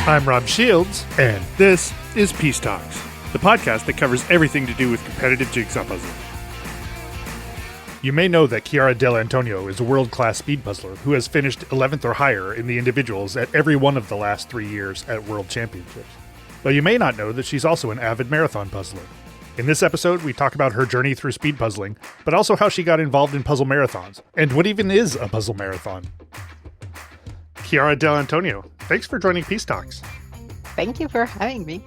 I'm Rob Shields, and this is Peace Talks, the podcast that covers everything to do with competitive jigsaw puzzling. You may know that Chiara Dellantonio is a world-class speed puzzler who has finished 11th or higher in the individuals at every one of the last 3 years at World Championships. But you may not know that she's also an avid marathon puzzler. In this episode, we talk about her journey through speed puzzling, but also how she got involved in puzzle marathons, and what even is a puzzle marathon. Chiara Dellantonio, thanks for joining Peace Talks. Thank you for having me.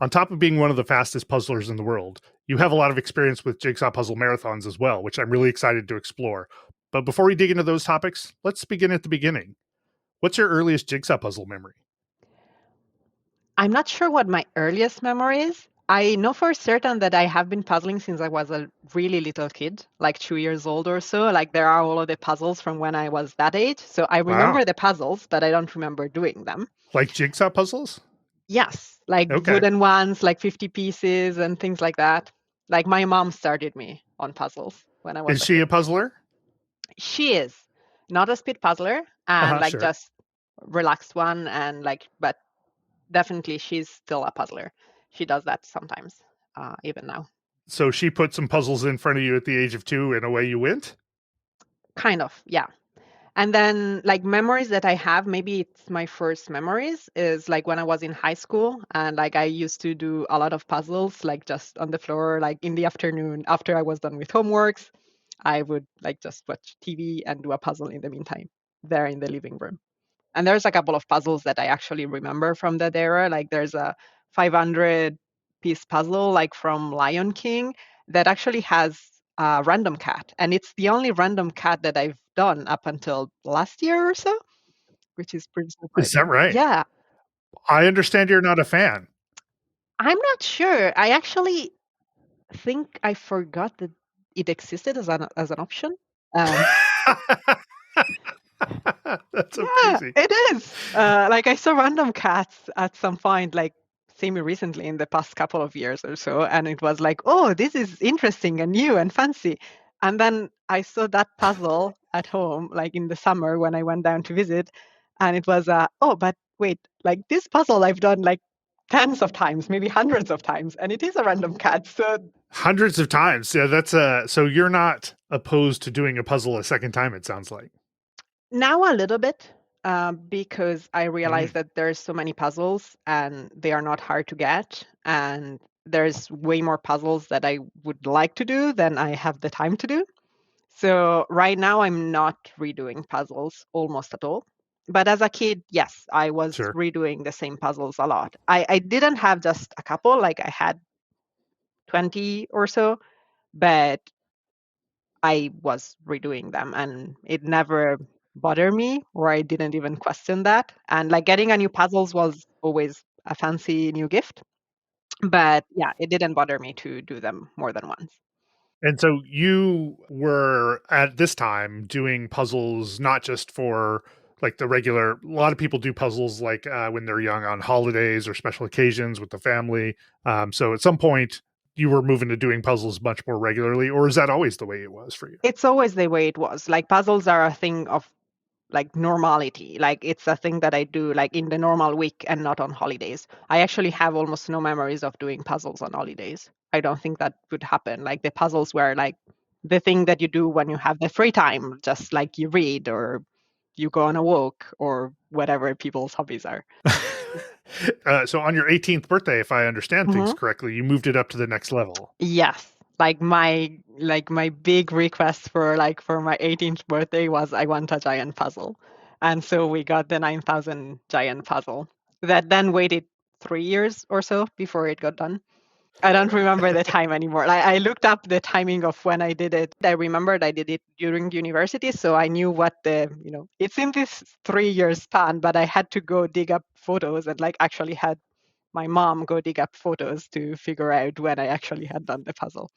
On top of being one of the fastest puzzlers in the world, you have a lot of experience with jigsaw puzzle marathons as well, which I'm really excited to explore. But before we dig into those topics, let's begin at the beginning. What's your earliest jigsaw puzzle memory? I'm not sure what my earliest memory is. I know for certain that I have been puzzling since I was a really little kid, like 2 years old or so. Like there are all of the puzzles from when I was that age. So I remember the puzzles, but I don't remember doing them. Like jigsaw puzzles? Yes, like wooden ones, like 50 pieces and things like that. Like my mom started me on puzzles when I was Is she a puzzler? She is. Not a speed puzzler and just relaxed one and but definitely she's still a puzzler. She does that sometimes, even now. So she put some puzzles in front of you at the age of 2 and away you went? Kind of, yeah. And then like memories that I have, maybe it's my first memories, is like when I was in high school and like I used to do a lot of puzzles, like just on the floor, like in the afternoon after I was done with homeworks. I would like just watch TV and do a puzzle in the meantime there in the living room. And there's a couple of puzzles that I actually remember from that era. Like there's a 500 piece puzzle like from Lion King that actually has a random cat. And it's the only random cat that I've done up until last year or so, which is pretty surprising. Is that right? Yeah. I understand you're not a fan. I'm not sure. I actually think I forgot that it existed as an option. That's so crazy. It is. Like I saw random cats at some point, like semi-recently in the past couple of years or so, and it was like, oh, this is interesting and new and fancy. And then I saw that puzzle at home, like in the summer when I went down to visit, and it was, oh, but wait, like this puzzle I've done like tens of times, maybe hundreds of times, and it is a random cat. So hundreds of times. Yeah, that's so you're not opposed to doing a puzzle a second time, it sounds like. Now a little bit, because I realize that there's so many puzzles and they are not hard to get. And there's way more puzzles that I would like to do than I have the time to do. So right now I'm not redoing puzzles almost at all. But as a kid, yes, I was redoing the same puzzles a lot. I didn't have just a couple, like I had 20 or so, but I was redoing them and it never bother me, or I didn't even question that. And like getting a new puzzles was always a fancy new gift. But yeah, it didn't bother me to do them more than once. And so you were at this time doing puzzles, not just for like the regular, a lot of people do puzzles like when they're young on holidays or special occasions with the family. So at some point you were moving to doing puzzles much more regularly, or is that always the way it was for you? It's always the way it was. Like puzzles are a thing of like normality. Like it's a thing that I do like in the normal week and not on holidays. I actually have almost no memories of doing puzzles on holidays. I don't think that would happen. Like the puzzles were like the thing that you do when you have the free time, just like you read or you go on a walk or whatever people's hobbies are. So on your 18th birthday, if I understand things correctly, you moved it up to the next level. Yes. Like my big request for my 18th birthday was I want a giant puzzle. And so we got the 9,000 giant puzzle that then waited 3 years or so before it got done. I don't remember the time anymore. I looked up the timing of when I did it. I remembered I did it during university, so I knew what it's in this 3 year span, but I had to go dig up photos and like actually had my mom go dig up photos to figure out when I actually had done the puzzle.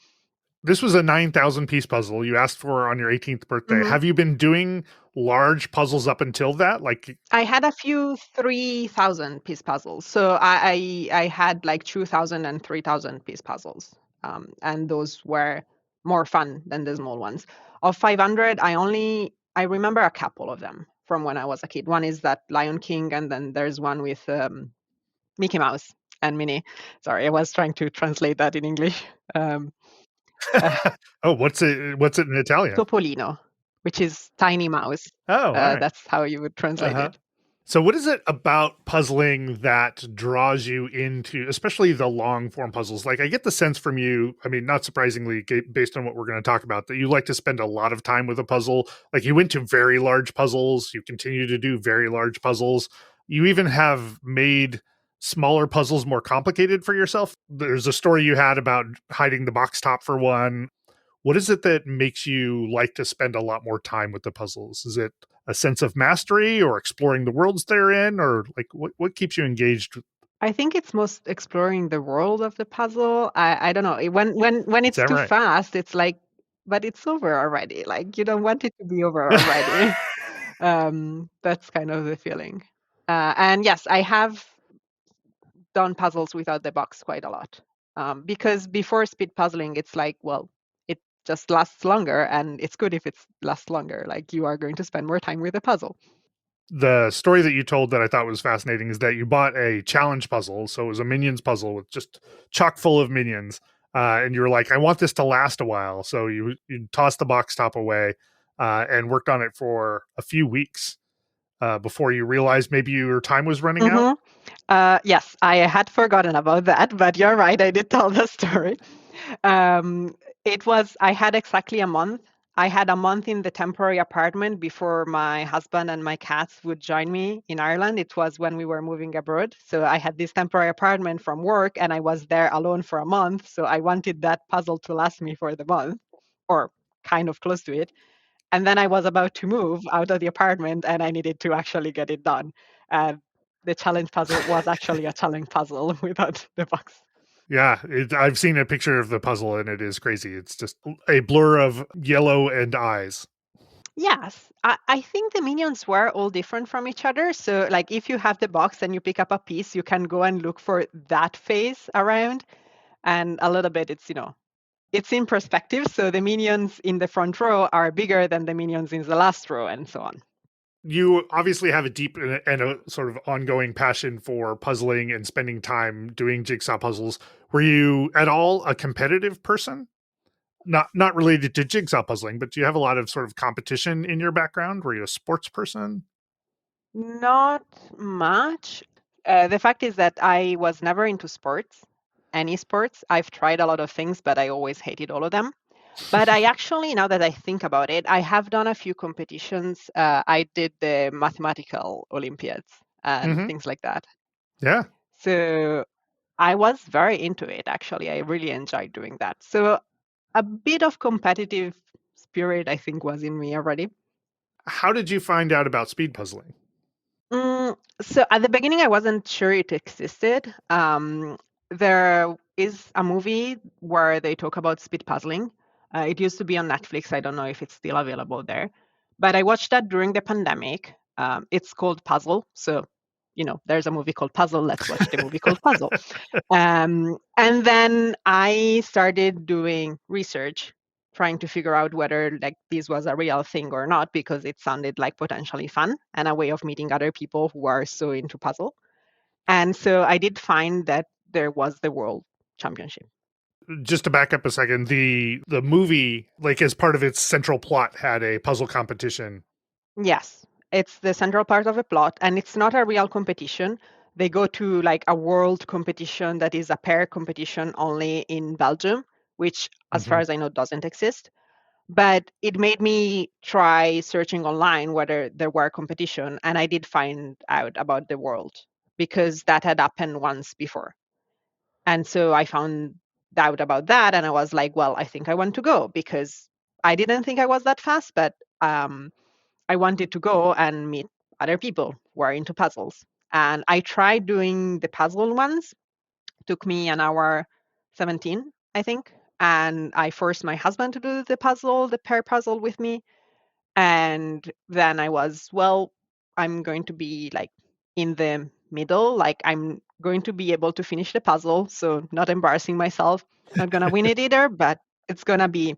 This was a 9,000 piece puzzle you asked for on your 18th birthday. Have you been doing large puzzles up until that? Like I had a few 3,000 piece puzzles. So I had like 2,000 and 3,000 piece puzzles. And those were more fun than the small ones. Of 500, I remember a couple of them. from when I was a kid. One is that Lion King, and then there's one with Mickey Mouse and Minnie. Sorry, I was trying to translate that in English. Um, uh, Oh, what's it in Italian? Topolino, which is tiny mouse. Oh, all right. That's how you would translate Uh-huh. it. So, what is it about puzzling that draws you into, especially the long form puzzles? Like, I get the sense from you, I mean, not surprisingly, based on what we're going to talk about, that you like to spend a lot of time with a puzzle. Like, you went to very large puzzles, you continue to do very large puzzles. You even have made smaller puzzles more complicated for yourself. There's a story you had about hiding the box top for one. What is it that makes you like to spend a lot more time with the puzzles? Is it a sense of mastery or exploring the worlds they're in, or like what keeps you engaged? I think it's most exploring the world of the puzzle. I don't know. When Is it's that too right? fast, it's like, but it's over already. Like you don't want it to be over already. That's kind of the feeling. And yes, I have done puzzles without the box quite a lot. Because before speed puzzling, it's like, well, it just lasts longer, and it's good if it lasts longer. Like you are going to spend more time with the puzzle. The story that you told that I thought was fascinating is that you bought a challenge puzzle. So it was a minions puzzle with just chock full of minions. And you were like, I want this to last a while. So you tossed the box top away and worked on it for a few weeks before you realized maybe your time was running out. Mm-hmm. Yes, I had forgotten about that, but you're right. I did tell the story. Um, I had exactly a month. I had a month in the temporary apartment before my husband and my cats would join me in Ireland. It was when we were moving abroad. So I had this temporary apartment from work, and I was there alone for a month. So I wanted that puzzle to last me for the month, or kind of close to it. And then I was about to move out of the apartment, and I needed to actually get it done. And the challenge puzzle was actually a challenge puzzle without the box. Yeah, I've seen a picture of the puzzle and it is crazy. It's just a blur of yellow and eyes. Yes, I think the minions were all different from each other. So, like, if you have the box and you pick up a piece, you can go and look for that face around. And a little bit, it's in perspective. So the minions in the front row are bigger than the minions in the last row, and so on. You obviously have a deep and a sort of ongoing passion for puzzling and spending time doing jigsaw puzzles. Were you at all a competitive person? Not related to jigsaw puzzling, but do you have a lot of sort of competition in your background? Were you a sports person? Not much. The fact is that I was never into sports, any sports. I've tried a lot of things, but I always hated all of them. But I actually, now that I think about it, I have done a few competitions. I did the mathematical Olympiads and Mm-hmm. things like that. Yeah. So I was very into it, actually. I really enjoyed doing that. So a bit of competitive spirit, I think, was in me already. How did you find out about speed puzzling? So at the beginning, I wasn't sure it existed. There is a movie where they talk about speed puzzling. It used to be on Netflix. I don't know if it's still available there, but I watched that during the pandemic. It's called Puzzle. So, there's a movie called Puzzle. Let's watch the movie called Puzzle. And then I started doing research, trying to figure out whether like this was a real thing or not, because it sounded like potentially fun and a way of meeting other people who are so into puzzle. And so I did find that there was the world championship. Just to back up a second, the movie, like as part of its central plot, had a puzzle competition. Yes, it's the central part of the plot, and it's not a real competition. They go to like a world competition that is a pair competition only in Belgium, which, as far Mm-hmm. as I know, doesn't exist. But it made me try searching online whether there were competition, and I did find out about the world because that had happened once before. And so I found out about that, and I was like, well, I think I want to go because I didn't think I was that fast, but I wanted to go and meet other people who are into puzzles. And I tried doing the puzzle ones. Took me an hour 17, I think. And I forced my husband to do the pair puzzle with me. And then I was, well, I'm going to be like in the middle, like I'm going to be able to finish the puzzle. So not embarrassing myself, not going to win it either, but it's going to be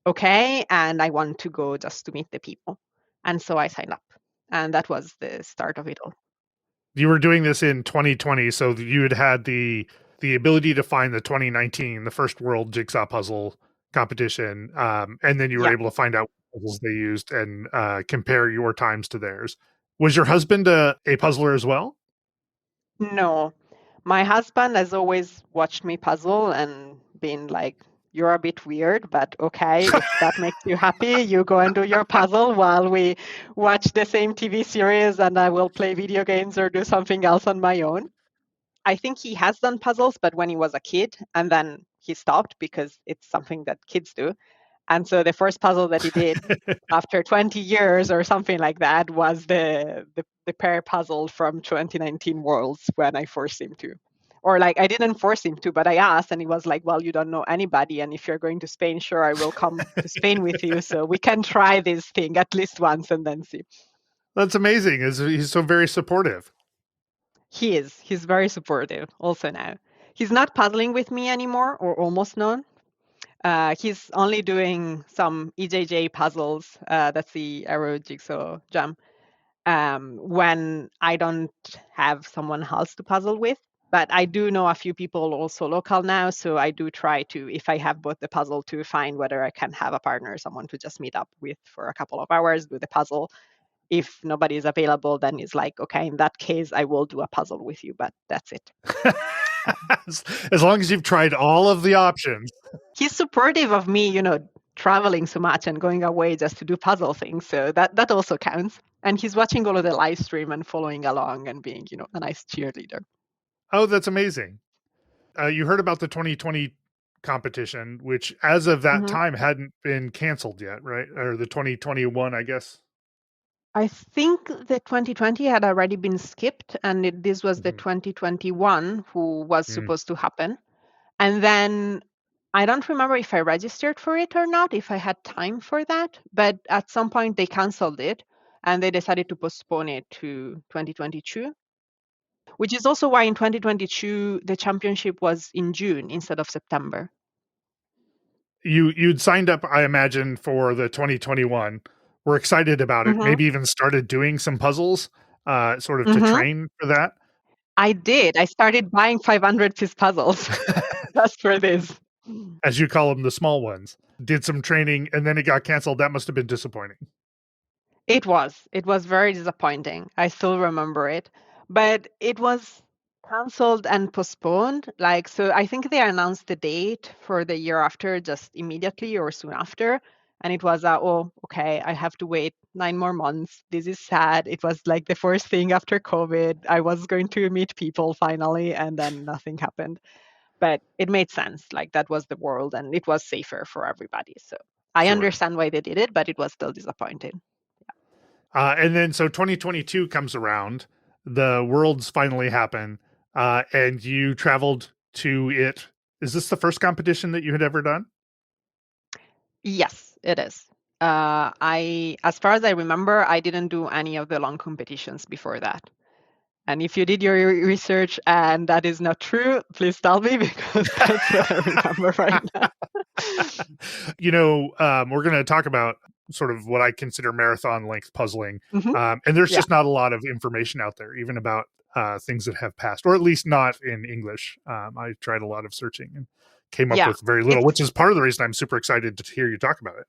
okay. And I want to go just to meet the people. And so I signed up. And that was the start of it all. You were doing this in 2020, so you had had the ability to find the 2019, the first World Jigsaw Puzzle competition, and then you were Yeah. able to find out what puzzles they used and compare your times to theirs. Was your husband a puzzler as well? No, my husband has always watched me puzzle and been like, "You're a bit weird, but okay, if that makes you happy, you go and do your puzzle while we watch the same TV series and I will play video games or do something else on my own." I think he has done puzzles, but when he was a kid, and then he stopped because it's something that kids do. And so the first puzzle that he did after 20 years or something like that was the pair puzzle from 2019 Worlds when I forced him to. Or like I didn't force him to, but I asked and he was like, "Well, you don't know anybody. And if you're going to Spain, sure, I will come to Spain with you. So we can try this thing at least once and then see." That's amazing. He's so very supportive. He is. He's very supportive also now. He's not puzzling with me anymore or almost none. He's only doing some EJJ puzzles. That's the Arrow Jigsaw Jam. When I don't have someone else to puzzle with. But I do know a few people also local now, so I do try to, if I have both the puzzle, to find whether I can have a partner, someone to just meet up with for a couple of hours, do the puzzle. If nobody is available, then it's like, okay, in that case, I will do a puzzle with you, but that's it. As long as you've tried all of the options. He's supportive of me, traveling so much and going away just to do puzzle things. So that also counts. And he's watching all of the live stream and following along and being, a nice cheerleader. Oh, that's amazing. You heard about the 2020 competition, which as of that Hmm. time hadn't been canceled yet, right? Or the 2021, I guess. I think the 2020 had already been skipped, and this was the Mhm. 2021 who was Mm. supposed to happen. And then I don't remember if I registered for it or not, if I had time for that. But at some point they canceled it and they decided to postpone it to 2022, which is also why in 2022 the championship was in June instead of September. You'd signed up, I imagine, for the 2021. We're excited about it. Hmm. Maybe even started doing some puzzles, sort of to Hmm. train for that. I did. I started buying 500-piece puzzles just for this. As you call them, the small ones. Did some training, and then it got canceled. That must have been disappointing. It was. It was very disappointing. I still remember it. But it was cancelled and postponed. Like, so I think they announced the date for the year after just immediately or soon after. And it was, oh, okay, I have to wait 9 more months. This is sad. It was like the first thing after COVID. I was going to meet people finally, and then nothing happened. But it made sense. Like, that was the world, and it was safer for everybody. So I Sure. understand why they did it, but it was still disappointing. And then so 2022 comes around, the worlds finally happen, and you traveled to it. Is this the first competition that you had ever done? Yes, it is. As far as I remember, I didn't do any of the long competitions before that. And if you did your research and that is not true, please tell me because that's what I remember right now. We're going to talk about sort of what I consider marathon length puzzling. Hmm. And there's Yeah, just not a lot of information out there, even about things that have passed, or at least not in English. I tried a lot of searching and came up yeah. with very little, It's which is part of the reason I'm super excited to hear you talk about it.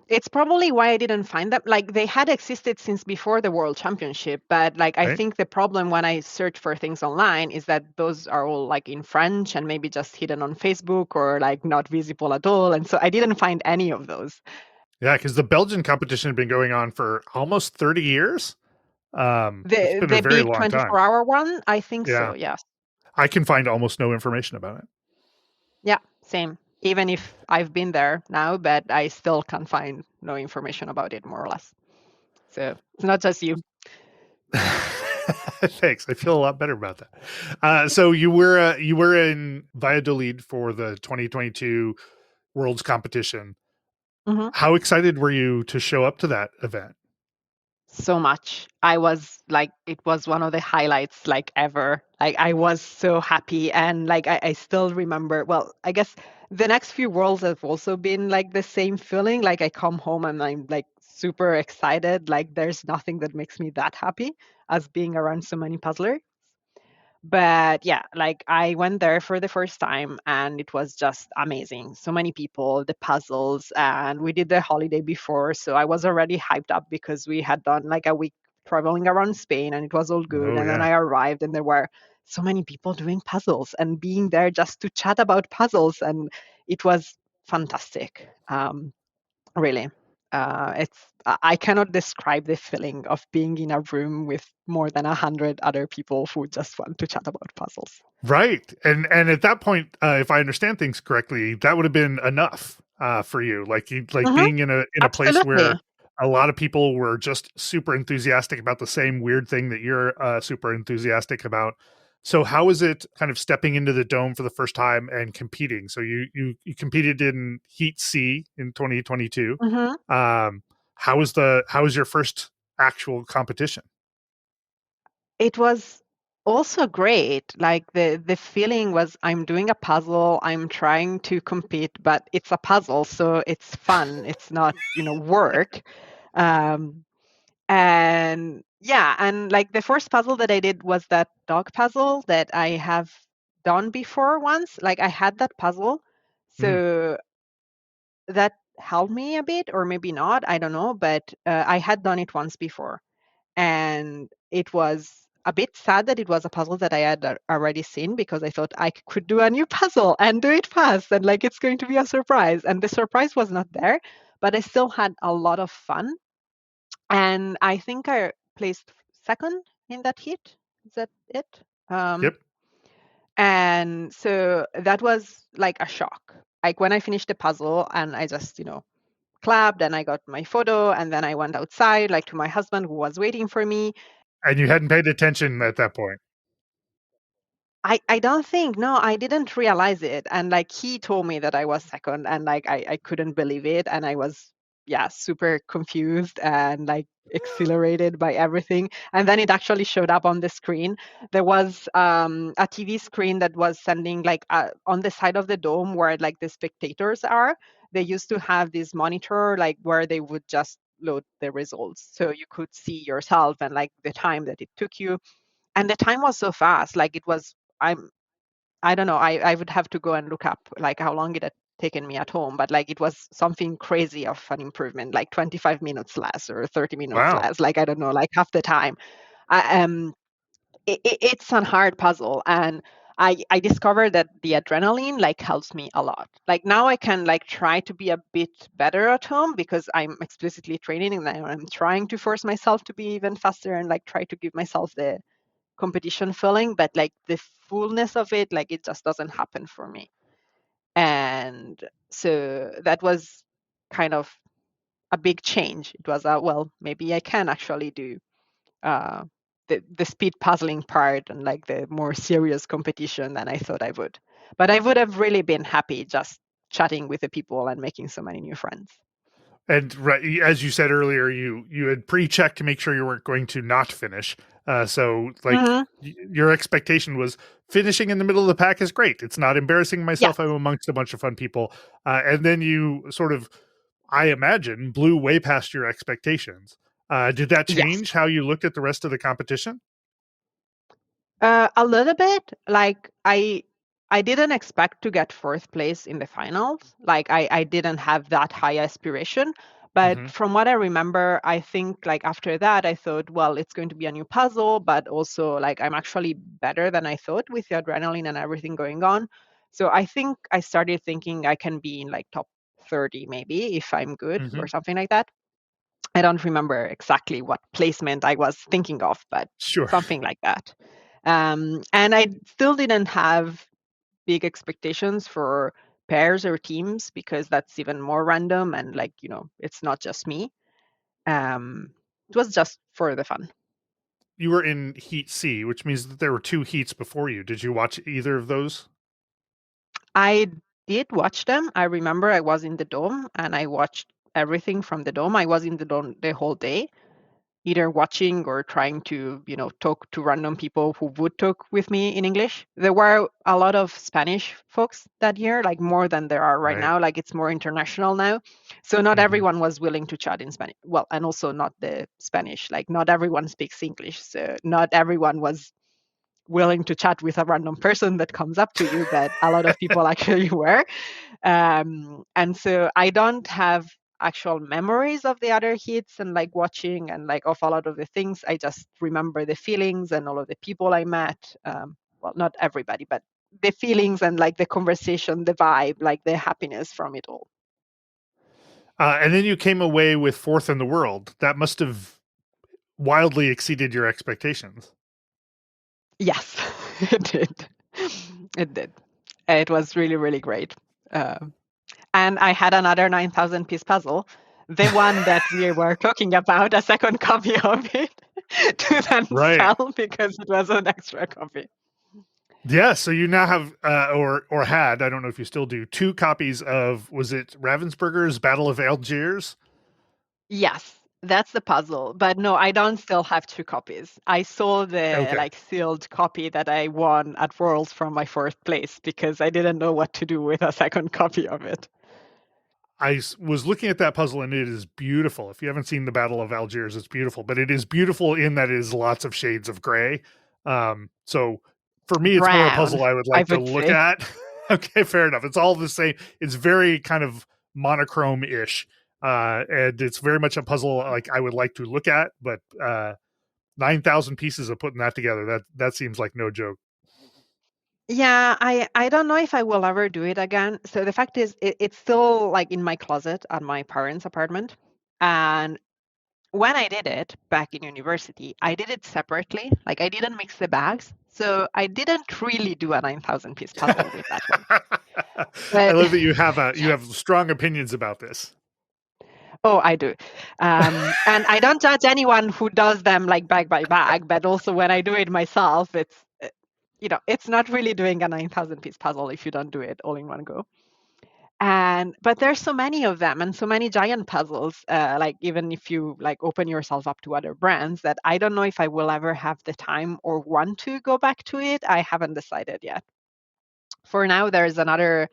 it's probably why I didn't find them. Like they had existed since before the World Championship, but like I Right? think the problem when I search for things online is that those are all like in French and maybe just hidden on Facebook or like not visible at all. And so I didn't find any of those. Yeah, because the Belgian competition had been going on for almost 30 years. It's The been a the very big long time. 24-hour one, I think Yeah. so, yes. I can find almost no information about it. Yeah, same. Even if I've been there now, but I still can find no information about it, more or less. So it's not just you. Thanks. I feel a lot better about that. So you were in Valladolid for the 2022 Worlds competition. Mhm. How excited were you to show up to that event? So much. I was like, it was one of the highlights like ever. Like I was so happy and like I still remember, well, I guess the next few worlds have also been like the same feeling. Like I come home and I'm like super excited. Like there's nothing that makes me that happy as being around so many puzzlers. But yeah, like I went there for the first time and it was just amazing. So many people, the puzzles, and we did the holiday before. So I was already hyped up because we had done like a week traveling around Spain and it was all good. Oh And then yeah. I arrived and there were so many people doing puzzles and being there just to chat about puzzles. And it was fantastic. Really. I cannot describe the feeling of being in a room with more than 100 other people who just want to chat about puzzles. Right. And at that point, if I understand things correctly, that would have been enough for you. Like you like Hmm. being in a place Absolutely. where a lot of people were just super enthusiastic about the same weird thing that you're super enthusiastic about. So how is it kind of stepping into the dome for the first time and competing? So you competed in Heat C in 2022. Hmm. Um, how was your first actual competition? It was also great. Like the feeling was I'm doing a puzzle, I'm trying to compete, but it's a puzzle, so it's fun. It's not, work. Um, and yeah, and like the first puzzle that I did was that dog puzzle that I have done before once. Like I had that puzzle. Mhm. So that helped me a bit, or maybe not, I don't know, but I had done it once before. And it was a bit sad that it was a puzzle that I had already seen because I thought I could do a new puzzle and do it fast and like it's going to be a surprise. And the surprise was not there, but I still had a lot of fun. And I think I placed second in that heat. Is that it? Um, Yep. and so that was like a shock. Like when I finished the puzzle and I just, clapped and I got my photo and then I went outside like to my husband who was waiting for me. And you hadn't paid attention at that point. I don't think, no, I didn't realize it. And like he told me that I was second and like I couldn't believe it. And I was, yeah, super confused and like exhilarated by everything. And then it actually showed up on the screen. There was a TV screen that was sending like on the side of the dome where like the spectators are. They used to have this monitor like where they would just load the results. So you could see yourself and like the time that it took you, and the time was so fast. Like it was, I don't know, I would have to go and look up like how long it had taken me at home, but like it was something crazy of an improvement, like 25 minutes less or 30 minutes Wow. less, like I don't know, like half the time. I, it's a hard puzzle, and I discovered that the adrenaline like helps me a lot. Like now I can like try to be a bit better at home because I'm explicitly training and I'm trying to force myself to be even faster and like try to give myself the competition feeling, but like the fullness of it, like it just doesn't happen for me. And so that was kind of a big change. It was a, well, maybe I can actually do uh, the speed puzzling part and like the more serious competition than I thought I would. But I would have really been happy just chatting with the people and making so many new friends. And right, as you said earlier, you had pre-checked to make sure you weren't going to not finish. So like Hmm. your expectation was finishing in the middle of the pack is great. It's not embarrassing Yes, myself. I'm amongst a bunch of fun people. And then you sort of, I imagine, blew way past your expectations. Did that yes. change how you looked at the rest of the competition? A little bit. Like I didn't expect to get fourth place in the finals. Like I didn't have that high aspiration. But Hmm. from what I remember, I think like after that, I thought, well, it's going to be a new puzzle, but also like I'm actually better than I thought with the adrenaline and everything going on. So I think I started thinking I can be in like top 30 maybe if I'm good Hmm. or something like that. I don't remember exactly what placement I was thinking of, but Sure. something like that. And I still didn't have big expectations for pairs or teams because that's even more random and like, it's not just me. It was just for the fun. You were in Heat C, which means that there were two heats before you. Did you watch either of those? I did watch them. I remember I was in the dome and I watched everything from the dome. I was in the dome the whole day. either watching or trying to, talk to random people who would talk with me in English. There were a lot of Spanish folks that year, like more than there are right Right. now. Like it's more international now. So not Hmm. everyone was willing to chat in Spanish. Well, and also not the Spanish. Like not everyone speaks English. So not everyone was willing to chat with a random person that comes up to you, but a lot of people actually were. And so I don't have actual memories of the other hits and like watching and like of a lot of the things. I just remember the feelings and all of the people I met. Well, not everybody, but the feelings and like the conversation, the vibe, like the happiness from it all. And then you came away with fourth in the world. That must have wildly exceeded your expectations. Yes, it did. It did. It was really, really great. Um, and I had another 9,000 piece puzzle, the one that we were talking about, a second copy of it to then Right. sell because it was an extra copy. Yeah, so you now have, or had, I don't know if you still do, two copies of, was it Ravensburger's Battle of Algiers? Yes, that's the puzzle. But no, I don't still have two copies. I sold the Okay. like sealed copy that I won at Worlds from my fourth place because I didn't know what to do with a second copy of it. Was looking at that puzzle and it is beautiful. If you haven't seen the Battle of Algiers, it's beautiful, but it is beautiful in that it is lots of shades of gray. So for me, it's more a Brown, puzzle I would I like to would look say. at. Okay, fair enough. It's all the same. It's very kind of monochrome ish. And it's very much a puzzle like I would like to look at, but 9,000 pieces of putting that together, that seems like no joke. Yeah, I don't know if I will ever do it again. So the fact is, it's still like in my closet at my parents' apartment. And when I did it back in university, I did it separately. Like I didn't mix the bags. So I didn't really do a 9,000 piece puzzle with that one. I But love that you have strong opinions about this. oh, I do. And I don't judge anyone who does them like bag by bag, but also when I do it myself, it's not really doing a 9,000 piece puzzle if you don't do it all in one go. And but there's so many of them and so many giant puzzles, like even if you like open yourself up to other brands, that I don't know if I will ever have the time or want to go back to it. I haven't decided yet. For now there's another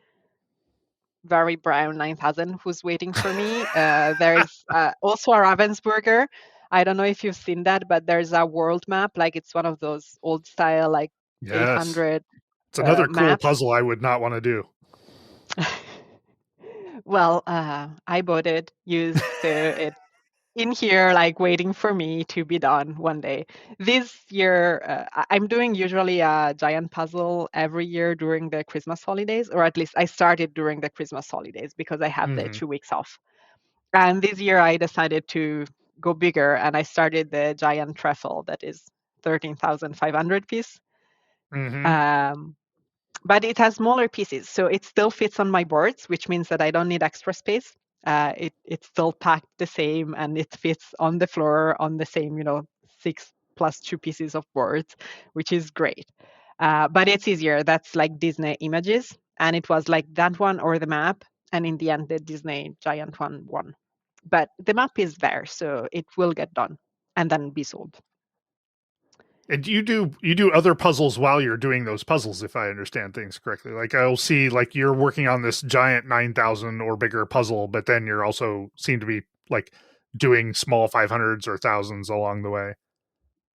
very brown 9,000 who's waiting for me. There's also a Ravensburger. I don't know if you've seen that, but there's a world map, like it's one of those old style like Yes. 800 It's another cool maps. puzzle I would not want to do. Well, I bought it used, so it's in here, like waiting for me to be done one day. This year, I'm doing usually a giant puzzle every year during the Christmas holidays, or at least I started during the Christmas holidays because I have the Hmm. 2 weeks off. And this year I decided to go bigger and I started the giant treffle that is 13,500 piece. Hmm. Um, but it has smaller pieces, so it still fits on my boards, which means that I don't need extra space. It's still packed the same, and it fits on the floor on the same, 6 plus 2 pieces of boards, which is great. But it's easier. That's like Disney images, and it was like that one or the map, and in the end, the Disney giant one won. But the map is there, so it will get done and then be sold. And you do other puzzles while you're doing those puzzles, if I understand things correctly. Like I'll see like you're working on this giant 9,000 or bigger puzzle, but then you're also seem to be like doing small 500s or thousands along the way.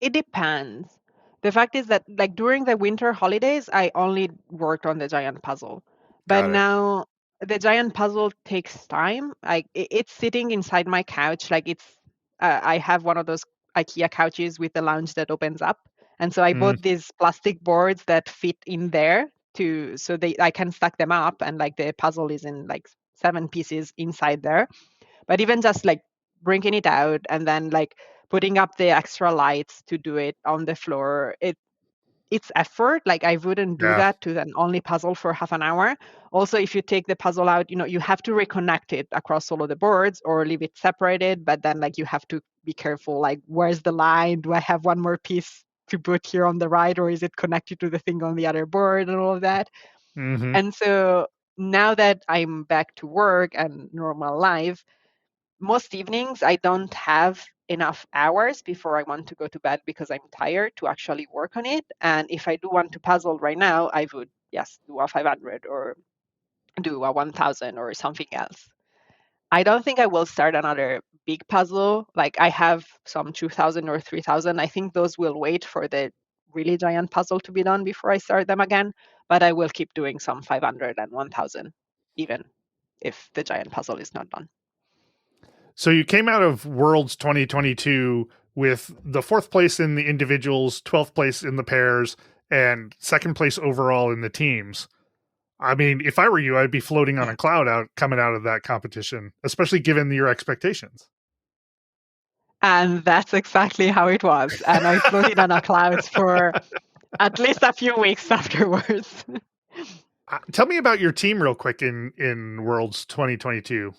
It depends. The fact is that like during the winter holidays, I only worked on the giant puzzle. But Got it. now the giant puzzle takes time. Like it's sitting inside my couch. Like I have one of those IKEA couches with the lounge that opens up. And so I Mm, bought these plastic boards that fit in there so I can stack them up and like the puzzle is in like 7 pieces inside there. But even just like bringing it out and then like putting up the extra lights to do it on the floor, it's effort. Like I wouldn't do yeah. that to then only puzzle for half an hour. Also, if you take the puzzle out, you have to reconnect it across all of the boards or leave it separated. But then like you have to be careful, like where's the line? Do I have one more piece to put here on the right, or is it connected to the thing on the other board and all of that? Hmm. And so now that I'm back to work and normal life, most evenings I don't have enough hours before I want to go to bed because I'm tired to actually work on it. And if I do want to puzzle right now, I would, yes, do a 500 or do a 1000 or something else. I don't think I will start another big puzzle. Like I have some 2000 or 3000. I think those will wait for the really giant puzzle to be done before I start them again. But I will keep doing some 500 and 1000, even if the giant puzzle is not done. So you came out of Worlds 2022 with the fourth place in the individuals, 12th place in the pairs, and second place overall in the teams. I mean, if I were you, I'd be floating on a cloud out coming out of that competition, especially given your expectations. And that's exactly how it was. And I floated on a cloud for at least a few weeks afterwards. Tell me about your team real quick in Worlds 2022.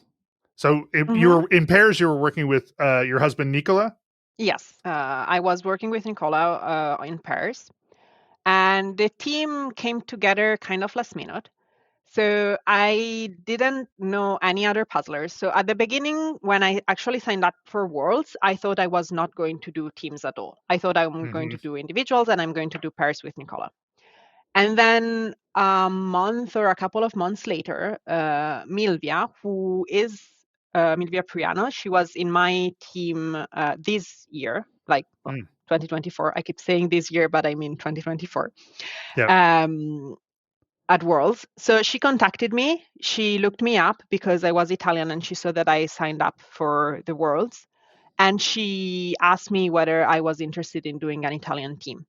So you Mhm. were in pairs. You were working with your husband Nicola. Yes, I was working with Nicola in Paris, and the team came together kind of last minute. So I didn't know any other puzzlers. So at the beginning, when I actually signed up for Worlds, I thought I was not going to do teams at all. I thought I'm going to do individuals and I'm going to do pairs with Nicola. And then a month or a couple of months later, Milvia, who is Milvia Priano, she was in my team this year, like well, 2024. I keep saying this year, but I mean 2024. Yeah. At Worlds. So she contacted me. She looked me up because I was Italian and she saw that I signed up for the Worlds. And she asked me whether I was interested in doing an Italian team.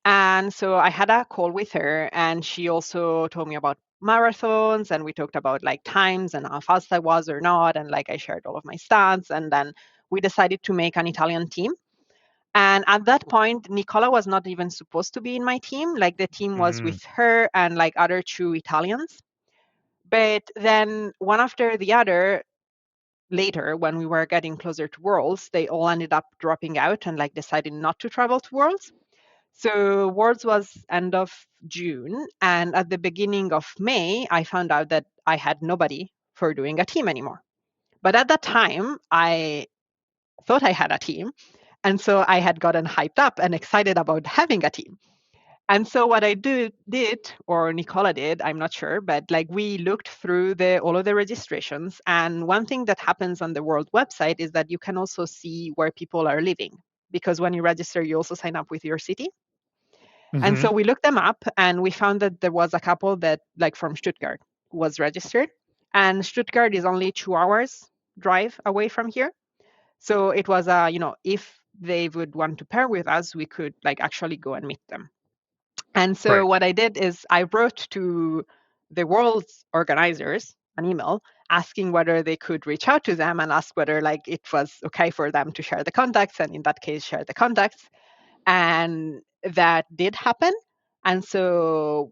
And so I had a call with her, and she also told me about marathons, and we talked about like times and how fast I was or not, and like I shared all of my stats, and then we decided to make an Italian team. And at that point, Nicola was not even supposed to be in my team. Like the team was with her and like other two Italians. But then one after the other, later when we were getting closer to Worlds, they all ended up dropping out and like deciding not to travel to Worlds. So Worlds was end of June, and at the beginning of May, I found out that I had nobody for doing a team anymore. But at that time, I thought I had a team, and so I had gotten hyped up and excited about having a team. And so what I did, or Nicola did, I'm not sure, but like we looked through all of the registrations, and one thing that happens on the World website is that you can also see where people are living, because when you register, you also sign up with your city. And so we looked them up and we found that there was a couple that, like from Stuttgart, was registered. And Stuttgart is only 2 hours drive away from here. So it was if they would want to pair with us, we could like actually go and meet them. And so what I did is I wrote to the world's organizers an email asking whether they could reach out to them and ask whether like it was okay for them to share the contacts, and in that case share the contacts. And that did happen. And so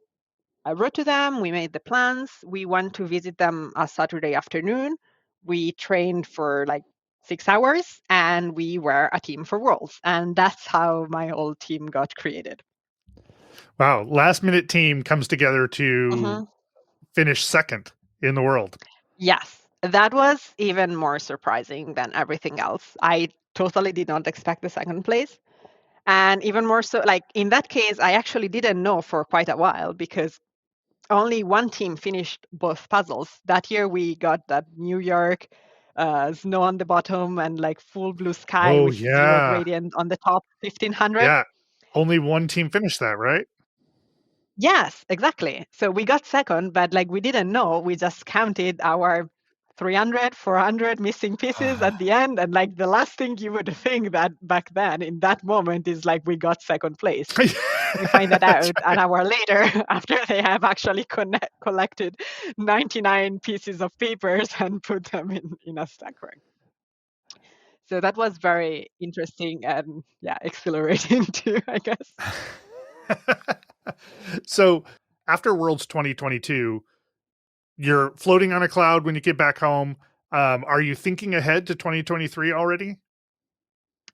I wrote to them, we made the plans, we went to visit them a Saturday afternoon. We trained for like 6 hours and we were a team for Worlds. And that's how my whole team got created. Wow. Last minute team comes together to Mm-hmm. finish second in the world. Yes, that was even more surprising than everything else. I totally did not expect the second place. And even more so, like in that case, I actually didn't know for quite a while because only one team finished both puzzles. That year we got that New York snow on the bottom and like full blue sky Oh, with zero yeah. gradient on the top, 1500. Yeah. Only one team finished that, right? Yes, exactly. So we got second, but like we didn't know. We just counted our 300, 400 missing pieces at the end. And like the last thing you would think that back then in that moment is like we got second place. We find that out an hour later after they have actually collected 99 pieces of papers and put them in a stack rank. So that was very interesting and yeah, exhilarating too, I guess. So after Worlds 2022, you're floating on a cloud when you get back home. Are you thinking ahead to 2023 already?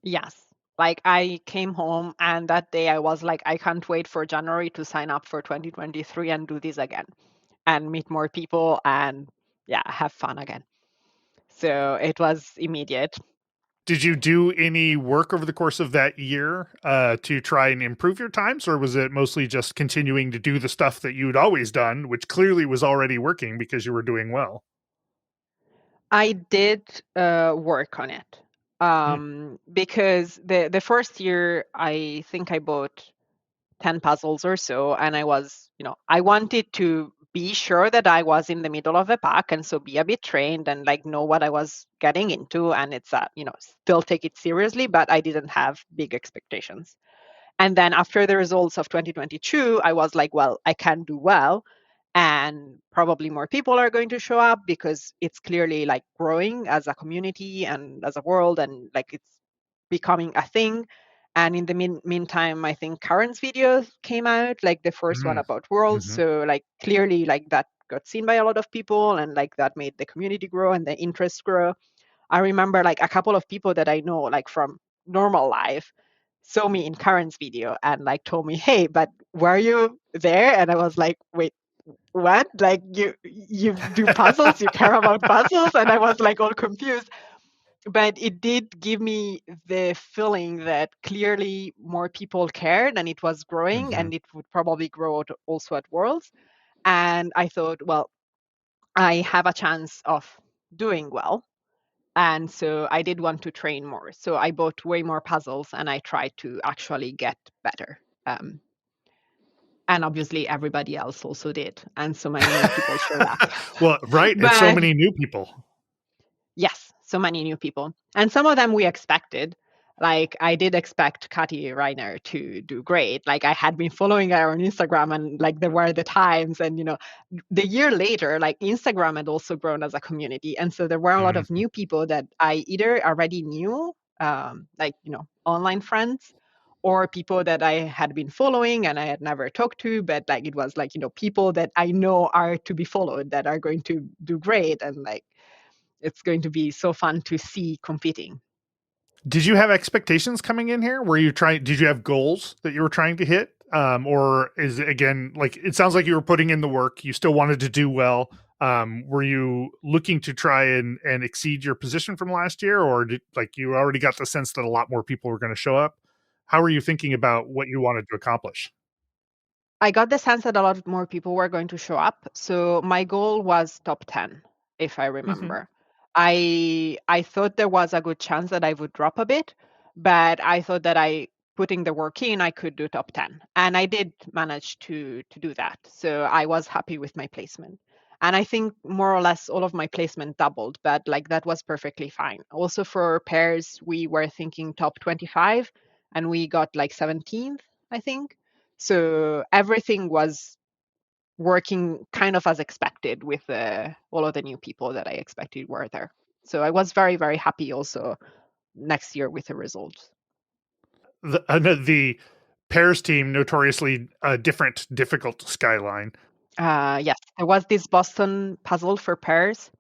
Yes. Like I came home and that day I was like, I can't wait for January to sign up for 2023 and do this again and meet more people and yeah, have fun again. So it was immediate. Did you do any work over the course of that year to try and improve your times, or was it mostly just continuing to do the stuff that you'd always done, which clearly was already working because you were doing well? I did work on it Mm, because the first year I think I bought 10 puzzles or so, and I was, I wanted to be sure that I was in the middle of the pack, and so be a bit trained and like know what I was getting into, and it's still take it seriously, but I didn't have big expectations. And then after the results of 2022, I was like, well, I can do well. And probably more people are going to show up because it's clearly like growing as a community and as a world, and like it's becoming a thing. And in the meantime, I think Karen's video came out, like the first one mm, about worlds. mhm, So like clearly like that got seen by a lot of people, and like that made the community grow and the interest grow. I remember like a couple of people that I know, like from normal life, saw me in Karen's video and like told me, "Hey, but were you there?" And I was like, "Wait, what? Like you do puzzles? You care about puzzles?" And I was like all confused. But it did give me the feeling that clearly more people cared and it was growing, mhm. and it would probably grow also at Worlds. And I thought, well, I have a chance of doing well, and so I did want to train more. So I bought way more puzzles and I tried to actually get better. And obviously everybody else also did. And so many new people showed up. Well, right, and so But many new people. yes, so many new people. And some of them we expected. Like I did expect Kati Reiner to do great. Like I had been following her on Instagram, and like there were the times, and the year later, like Instagram had also grown as a community. And so there were a lot Mhm. of new people that I either already knew, like, online friends, or people that I had been following and I had never talked to, but like it was like, people that I know are to be followed that are going to do great. And like it's going to be so fun to see competing. Did you have expectations coming in here? Were you trying? Did you have goals that you were trying to hit, or is it again like it sounds like you were putting in the work? You still wanted to do well. Were you looking to try and exceed your position from last year, or did like you already got the sense that a lot more people were going to show up? How were you thinking about what you wanted to accomplish? I got the sense that a lot more people were going to show up. So my goal was top 10, if I Hmm. remember. I thought there was a good chance that I would drop a bit, but I thought that I putting the work in, I could do top 10. And I did manage to do that. So I was happy with my placement. And I think more or less all of my placement doubled, but like that was perfectly fine. Also for pairs, we were thinking top 25 and we got like 17th, I think. So everything was working kind of as expected with all of the new people that I expected were there. So I was very, very happy also next year with the results. The pairs team notoriously different, difficult skyline. Yes, there was this Boston puzzle for pairs,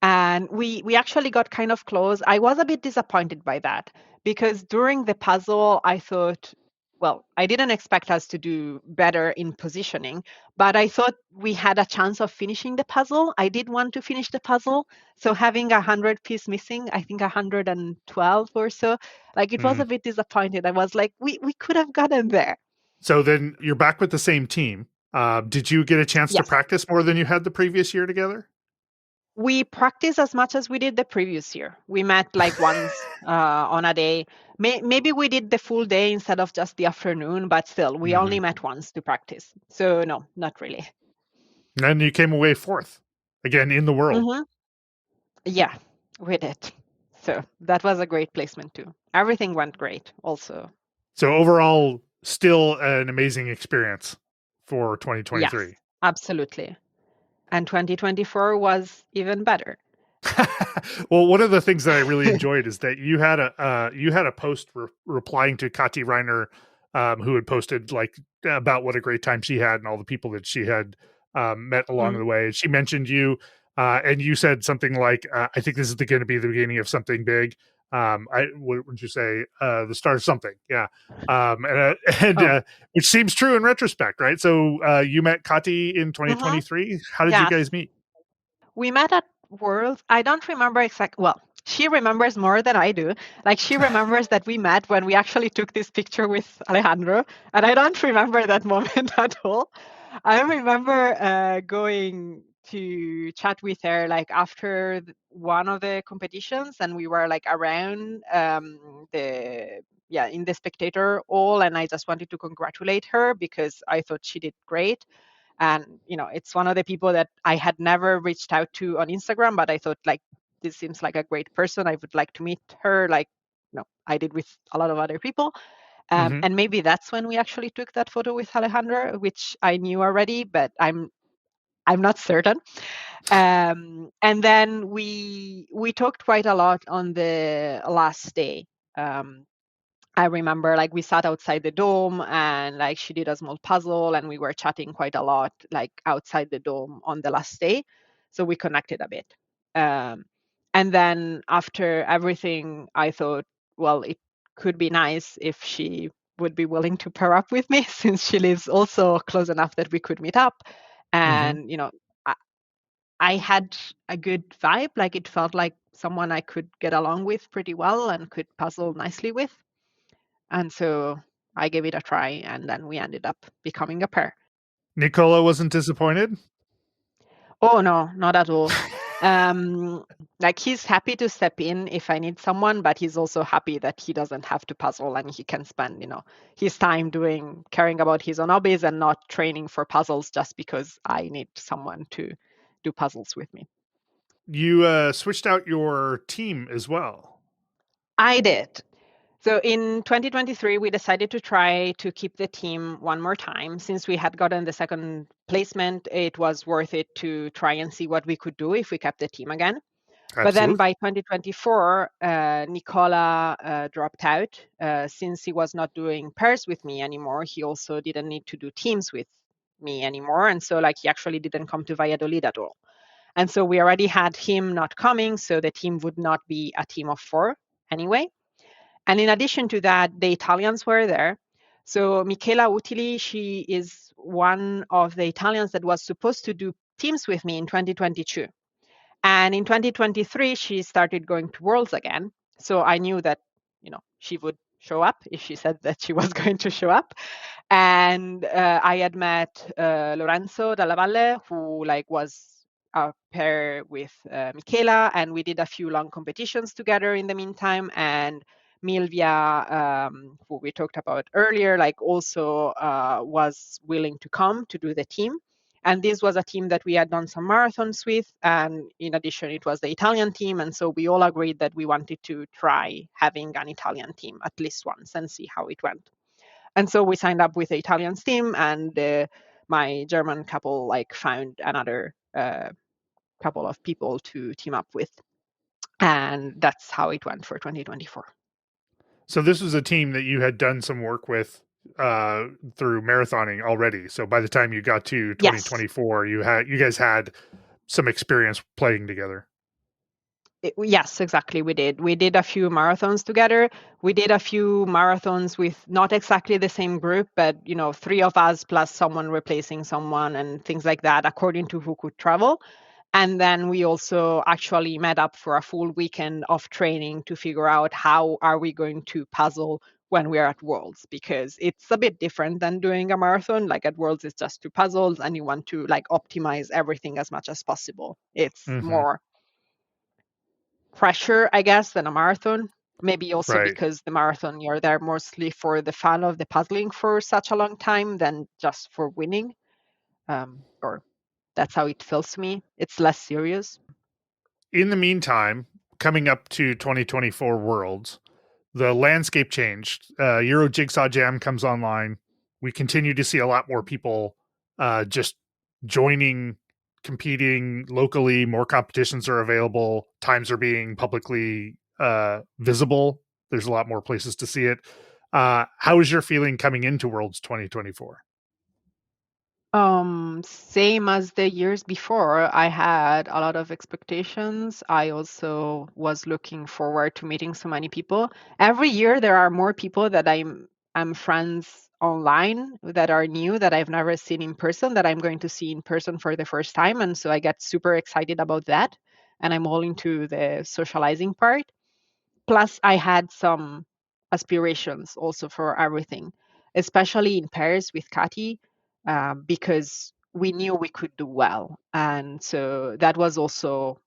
and we actually got kind of close. I was a bit disappointed by that because during the puzzle I thought, well, I didn't expect us to do better in positioning, but I thought we had a chance of finishing the puzzle. I did want to finish the puzzle, so having 100 piece missing, I think 112 or so, like it was Mm. a bit disappointed. I was like, we could have gotten there. So then you're back with the same team. Did you get a chance to Yes. practice more than you had the previous year together? We practiced as much as we did the previous year. We met like once on a day. Maybe we did the full day instead of just the afternoon, but still, we only Hmm. met once to practice. So, no, not really. And you came away fourth again in the world. Hmm. Yeah, we did. So, that was a great placement too. Everything went great, also. So overall, still an amazing experience for Yes, 2023. absolutely. And 2024 was even better. Well, one of the things that I really enjoyed is that you had a post replying to Kati Reiner, who had posted like about what a great time she had and all the people that she had met along Mm. the way. She mentioned you, and you said something like, "I think this is going to be the beginning of something big." What would you say? The start of something, yeah. And Oh, which seems true in retrospect, right? So you met Kati in hmm, 2023. How did you yes. guys meet? We met at Worlds. I don't remember exactly. Well, she remembers more than I do. Like she remembers that we met when we actually took this picture with Alejandro, and I don't remember that moment at all. I remember going to chat with her like after one of the competitions, and we were like around the in the spectator hall, and I just wanted to congratulate her because I thought she did great. And it's one of the people that I had never reached out to on Instagram, but I thought like this seems like a great person, I would like to meet her, like I did with a lot of other people. Hmm. And maybe that's when we actually took that photo with Alejandro, which I knew already, but I'm not certain. And then we talked quite a lot on the last day. um, I remember like we sat outside the dome, and like she did a small puzzle, and we were chatting quite a lot like outside the dome on the last day. So we connected a bit. Um, and then after everything, I thought, well, it could be nice if she would be willing to pair up with me since she lives also close enough that we could meet up. Hmm. And, I, I had a good vibe. Like it felt like someone I could get along with pretty well and could puzzle nicely with. And so I gave it a try, and then we ended up becoming a pair. Nicola wasn't disappointed. Oh, no, not at all. Um, like he's happy to step in if I need someone, but he's also happy that he doesn't have to puzzle and he can spend, his time caring about his own hobbies and not training for puzzles just because I need someone to do puzzles with me. You switched out your team as well. I did. So in 2023, we decided to try to keep the team one more time. Since we had gotten the second placement, it was worth it to try and see what we could do if we kept the team again. But then Absolutely. by 2024, Nicola dropped out. Since he was not doing pairs with me anymore, he also didn't need to do teams with me anymore. And so like he actually didn't come to Valladolid at all. And so we already had him not coming, so the team would not be a team of 4 anyway. And in addition to that, the Italians were there. So Michela Utili, she is one of the Italians that was supposed to do teams with me in 2022. And in 2023, she started going to Worlds again. So I knew that, she would show up if she said that she was going to show up. And I had met Lorenzo Dalla Valle, who like was a pair with Michela, and we did a few long competitions together in the meantime. And Milvia, who we talked about earlier, like also was willing to come to do the team. And this was a team that we had done some marathons with. And in addition, it was the Italian team. And so we all agreed that we wanted to try having an Italian team at least once and see how it went. And so we signed up with the Italian team, and my German couple like found another couple of people to team up with. And that's how it went for 2024. So this was a team that you had done some work with through marathoning already. So by the time you got to Yes. 2024, you guys had some experience playing together. Yes, exactly. We did a few marathons together. We did a few marathons with not exactly the same group, but 3 of us plus someone replacing someone and things like that, according to who could travel. And then we also actually met up for a full weekend of training to figure out how are we going to puzzle when we're at Worlds, because it's a bit different than doing a marathon. Like at Worlds, it's just 2 puzzles and you want to like optimize everything as much as possible. It's Hmm. more pressure, I guess, than a marathon. Maybe also Right. because the marathon, you're there mostly for the fun of the puzzling for such a long time than just for winning. Or that's how it feels to me. It's less serious. In the meantime, coming up to 2024 Worlds, the landscape changed. Euro Jigsaw Jam comes online. We continue to see a lot more people just joining, competing locally. More competitions are available. Times are being publicly visible. There's a lot more places to see it. How is your feeling coming into Worlds 2024? Same as the years before, I had a lot of expectations. I also was looking forward to meeting so many people. Every year there are more people that I'm friends online that are new that I've never seen in person that I'm going to see in person for the first time. And so I get super excited about that. and I'm all into the socializing part. Plus, I had some aspirations also for everything, especially in pairs with Kati, because we knew we could do well. And so that was also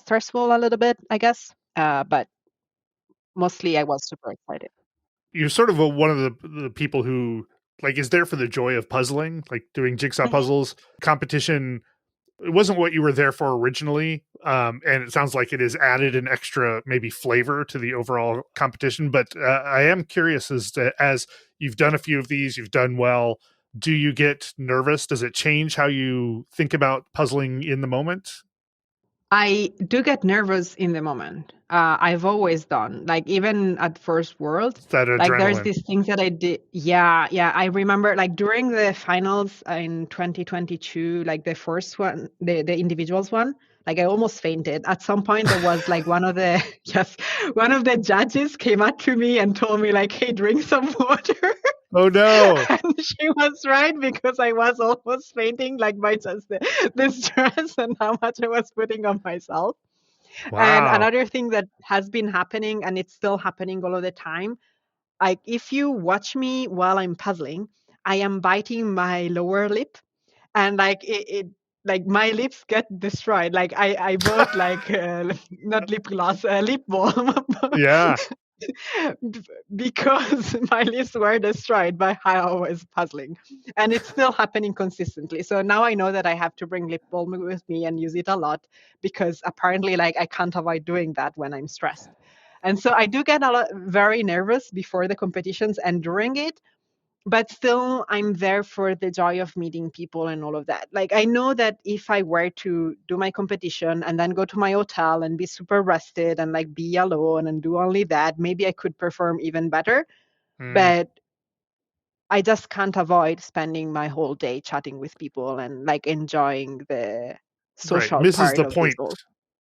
stressful a little bit, I guess. But mostly I was super excited. You're sort of one of the people who like is there for the joy of puzzling, like doing jigsaw Mhm. puzzles. Competition, it wasn't what you were there for originally, and it sounds like it has added an extra maybe flavor to the overall competition. But I am curious as to, as you've done a few of these, you've done well. Do you get nervous? Does it change how you think about puzzling in the moment? I do get nervous in the moment. I've always done, like even at first world, It's that like there's adrenaline. these things that I did. Yeah, yeah. I remember like during the finals in 2022, like the first one, the individuals one, like I almost fainted. At some point, there was like one of the yes, one of the judges came up to me and told me like, "Hey, drink some water." Oh no! And she was right because I was almost fainting, like by just the stress and how much I was putting on myself. And Wow. another thing that has been happening, and it's still happening all of the time, like if you watch me while I'm puzzling, I am biting my lower lip, and like it like my lips get destroyed. Like I bought like not lip gloss, lip balm. Yeah. B- because my lips were destroyed by how I was puzzling. And it's still happening consistently. So now I know that I have to bring lip balm with me and use it a lot because apparently like I can't avoid doing that when I'm stressed. And so I do get a lot very nervous before the competitions and during it, but still I'm there for the joy of meeting people and all of that. Like I know that if I were to do my competition and then go to my hotel and be super rested and like be alone and do only that, maybe I could perform even better. Mm, But I just can't avoid spending my whole day chatting with people and like enjoying the right. social Misses part the of this point all.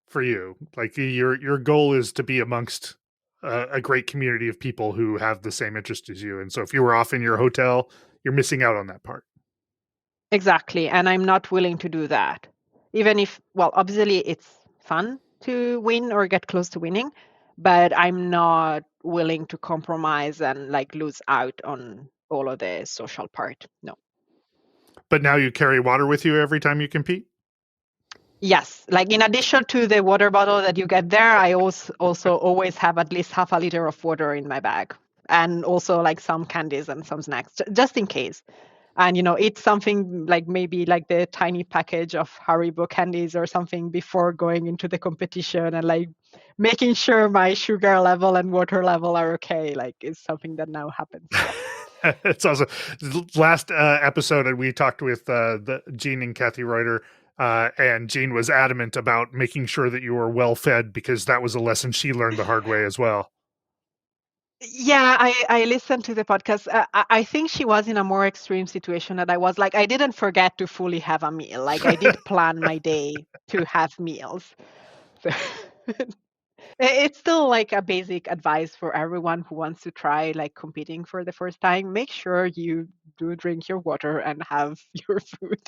for you. Like your goal is to be amongst a great community of people who have the same interest as you. And so if you were off in your hotel, you're missing out on that part. Exactly. And I'm not willing to do that. Even if, well, obviously it's fun to win or get close to winning, but I'm not willing to compromise and like lose out on all of the social part. No. But now you carry water with you every time you compete. Yes, like in addition to the water bottle that you get there, I also always have at least half a liter of water in my bag, and also like some candies and some snacks, just in case. And eat something like maybe like the tiny package of Haribo candies or something before going into the competition, and like making sure my sugar level and water level are okay, like is something that now happens a lot. It's also last episode, and we talked with the Jean and Kathy Reuter, and Jean was adamant about making sure that you were well fed because that was a lesson she learned the hard way as well. Yeah, I listened to the podcast. I think she was in a more extreme situation that I was. Like I didn't forget to fully have a meal. Like I did plan my day to have meals. So it's still like a basic advice for everyone who wants to try like competing for the first time. Make sure you do drink your water and have your food.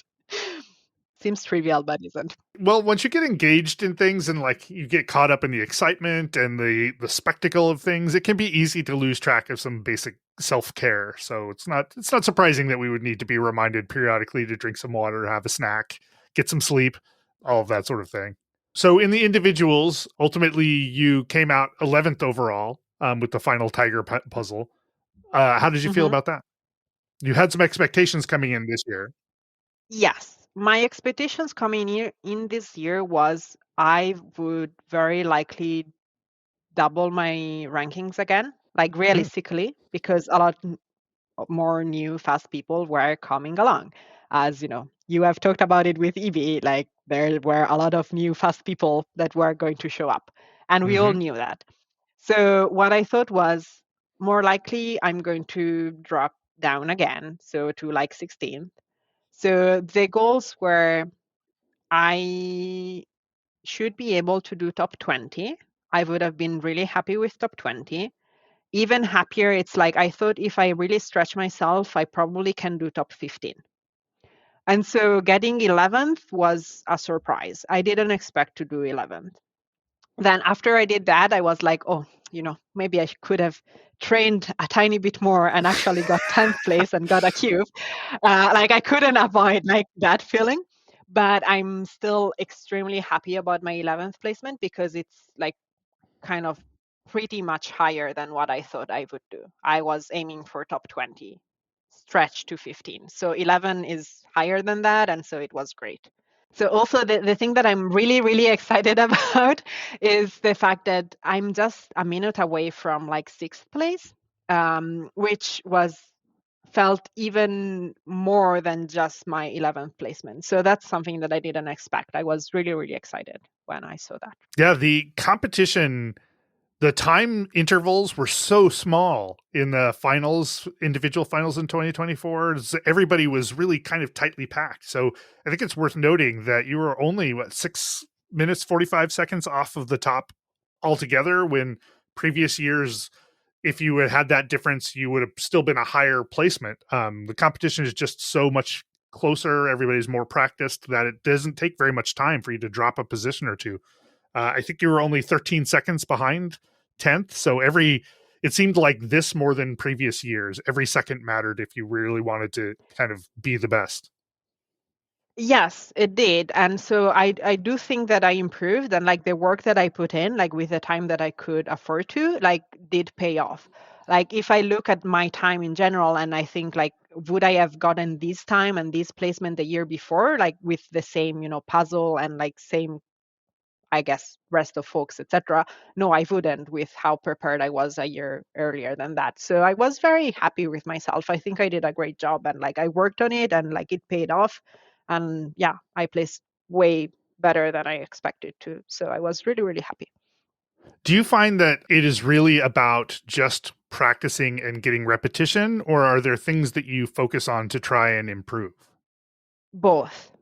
Seems trivial, but isn't. Well, once you get engaged in things and like you get caught up in the excitement and the spectacle of things, it can be easy to lose track of some basic self-care. So it's not surprising that we would need to be reminded periodically to drink some water, have a snack, get some sleep, all of that sort of thing. So in the individuals, ultimately you came out 11th overall, with the final tiger puzzle. How did you feel Hmm. about that? You had some expectations coming in this year. Yes, my expectations coming in this year was I would very likely double my rankings again, like Mm, realistically, because a lot more new fast people were coming along. As you have talked about it with Evie, like there were a lot of new fast people that were going to show up, and we all mhm. knew that. So what I thought was more likely I'm going to drop down again, so to like 16th. So the goals were I should be able to do top 20. I would have been really happy with top 20. Even happier, it's like I thought if I really stretch myself, I probably can do top 15. And so getting 11th was a surprise. I didn't expect to do 11th. Then after I did that, I was like, oh, maybe I could have trained a tiny bit more and actually got 10th place and got a cube. Like I couldn't avoid like that feeling, but I'm still extremely happy about my 11th placement because it's like kind of pretty much higher than what I thought I would do. I was aiming for top 20, stretch to 15. So 11 is higher than that. And so it was great. So also the thing that I'm really, really excited about is the fact that I'm just a minute away from like sixth place, which was felt even more than just my 11th placement. So that's something that I didn't expect. I was really, really excited when I saw that. Yeah, the competition, the time intervals were so small in the finals, individual finals in 2024. Everybody was really kind of tightly packed. So I think it's worth noting that you were only 6 minutes 45 seconds off of the top altogether, when previous years, if you had had that difference, you would have still been a higher placement. The competition is just so much closer. Everybody's more practiced that it doesn't take very much time for you to drop a position or two. I think you were only 13 seconds behind 10th. So it seemed like this more than previous years. Every second mattered if you really wanted to kind of be the best. Yes, it did. And so I do think that I improved, and like the work that I put in, like with the time that I could afford to, like did pay off. Like if I look at my time in general and I think like would I have gotten this time and this placement the year before, like with the same, puzzle and like same, I guess, rest of folks, etc. No, I wouldn't with how prepared I was a year earlier than that. So I was very happy with myself. I think I did a great job and like I worked on it and like it paid off. And yeah, I placed way better than I expected to. So I was really, really happy. Do you find that it is really about just practicing and getting repetition, or are there things that you focus on to try and improve? Both.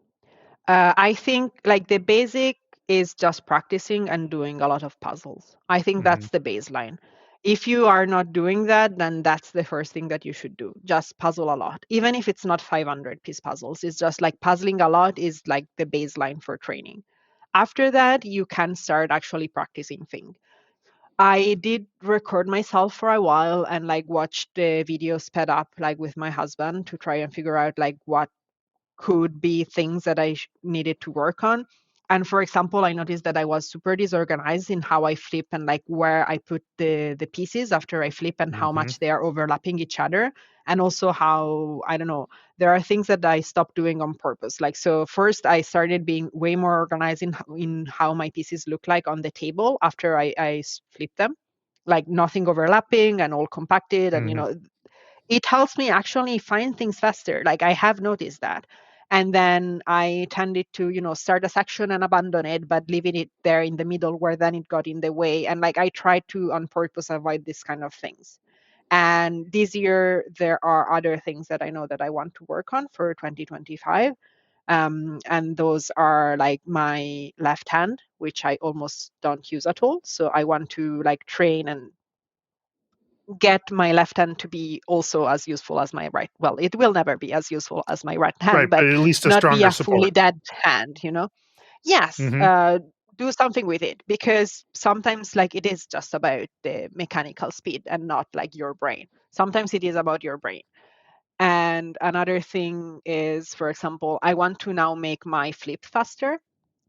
I think like the basic is just practicing and doing a lot of puzzles. I think Mhm. that's the baseline. If you are not doing that, then that's the first thing that you should do. Just puzzle a lot. Even if it's not 500-piece puzzles, it's just like puzzling a lot is like the baseline for training. After that, you can start actually practicing things. I did record myself for a while and like watch the video sped up like with my husband to try and figure out like what could be things that I needed to work on. And for example, I noticed that I was super disorganized in how I flip and like where I put the pieces after I flip and how Mhm. much they are overlapping each other. And also how, I don't know, there are things that I stopped doing on purpose. Like, so first I started being way more organized in how my pieces look like on the table after I flip them, like nothing overlapping and all compacted. And, Mhm. it helps me actually find things faster. Like I have noticed that. And then I tended to, start a section and abandon it, but leaving it there in the middle where then it got in the way. And like I tried to on purpose avoid this kind of things. And this year there are other things that I know that I want to work on for 2025. And those are like my left hand, which I almost don't use at all. So I want to like train and get my left hand to be also as useful as my right. Well, it will never be as useful as my right Right, hand, but but at least a not be stronger a fully support. dead hand. Yes, Mhm. do something with it because sometimes like it is just about the mechanical speed and not like your brain. Sometimes it is about your brain. And another thing is, for example, I want to now make my flip faster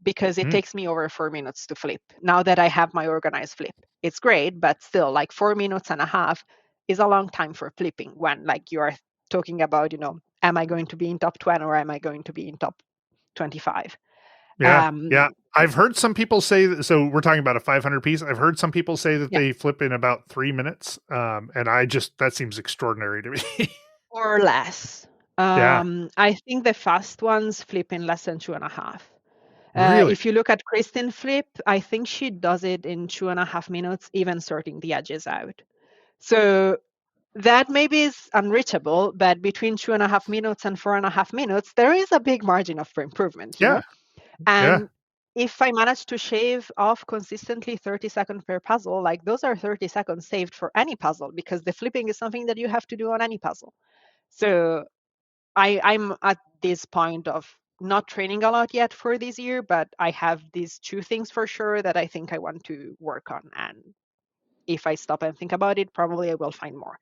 because it Mm. takes me over 4 minutes to flip. Now that I have my organized flip, it's great, but still, like 4 minutes and a half is a long time for flipping when, like, you are talking about, am I going to be in top 20 or am I going to be in top 25? Yeah, yeah. Um, I've heard some people say that, so we're talking about a 500 piece. I've heard some people say that yeah, they flip in about 3 minutes. And that seems extraordinary to me. or less. Yeah, I think the fast ones flip in less than 2.5. really. If you look at Kristen Flip, I think she does it in 2.5 minutes, even sorting the edges out. So that maybe is unreachable, but between 2.5 minutes and 4.5 minutes, there is a big margin of improvement. Yeah, yeah, And if I manage to shave off consistently 30 seconds per puzzle, like those are 30 seconds saved for any puzzle because the flipping is something that you have to do on any puzzle. So I'm at this point of not training a lot yet for this year, but I have these two things for sure that I think I want to work on. And if I stop and think about it, probably I will find more.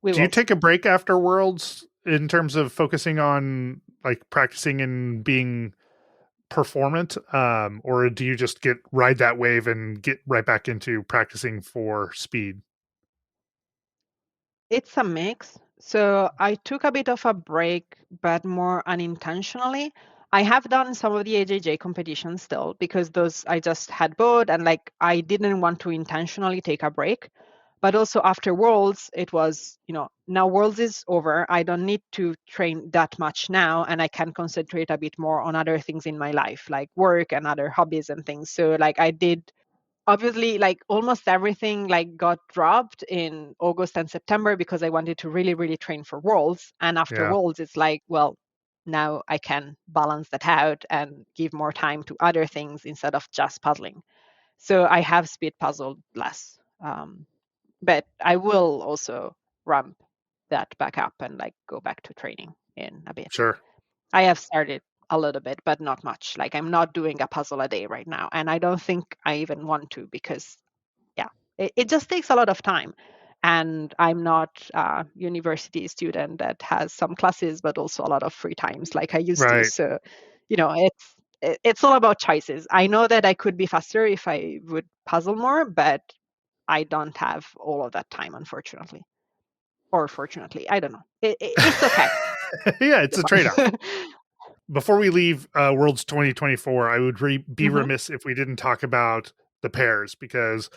We Do you will take see. a break after Worlds in terms of focusing on like practicing and being performant, or do you just get ride that wave and get right back into practicing for speed? It's a mix. So I took a bit of a break, but more unintentionally. I have done some of the AJJ competitions still because those I just had both and like I didn't want to intentionally take a break. But also after Worlds, it was, now Worlds is over. I don't need to train that much now and I can concentrate a bit more on other things in my life, like work and other hobbies and things. So like I did obviously like almost everything like got dropped in August and September because I wanted to really really train for Worlds, and after Yeah, Worlds it's like, well, now I can balance that out and give more time to other things instead of just puzzling. So I have speed puzzled less, but I will also ramp that back up and like go back to training in a bit. sure. I have started a little bit, but not much. Like I'm not doing a puzzle a day right now. And I don't think I even want to because, yeah, it just takes a lot of time. And I'm not a university student that has some classes, but also a lot of free times like I used to. Right. So, it's all about choices. I know that I could be faster if I would puzzle more, but I don't have all of that time, unfortunately. Or fortunately, I don't know. It's okay. Yeah, it's a trade off. Fine. Before we leave Worlds 2024, I would be Hmm. remiss if we didn't talk about the pairs because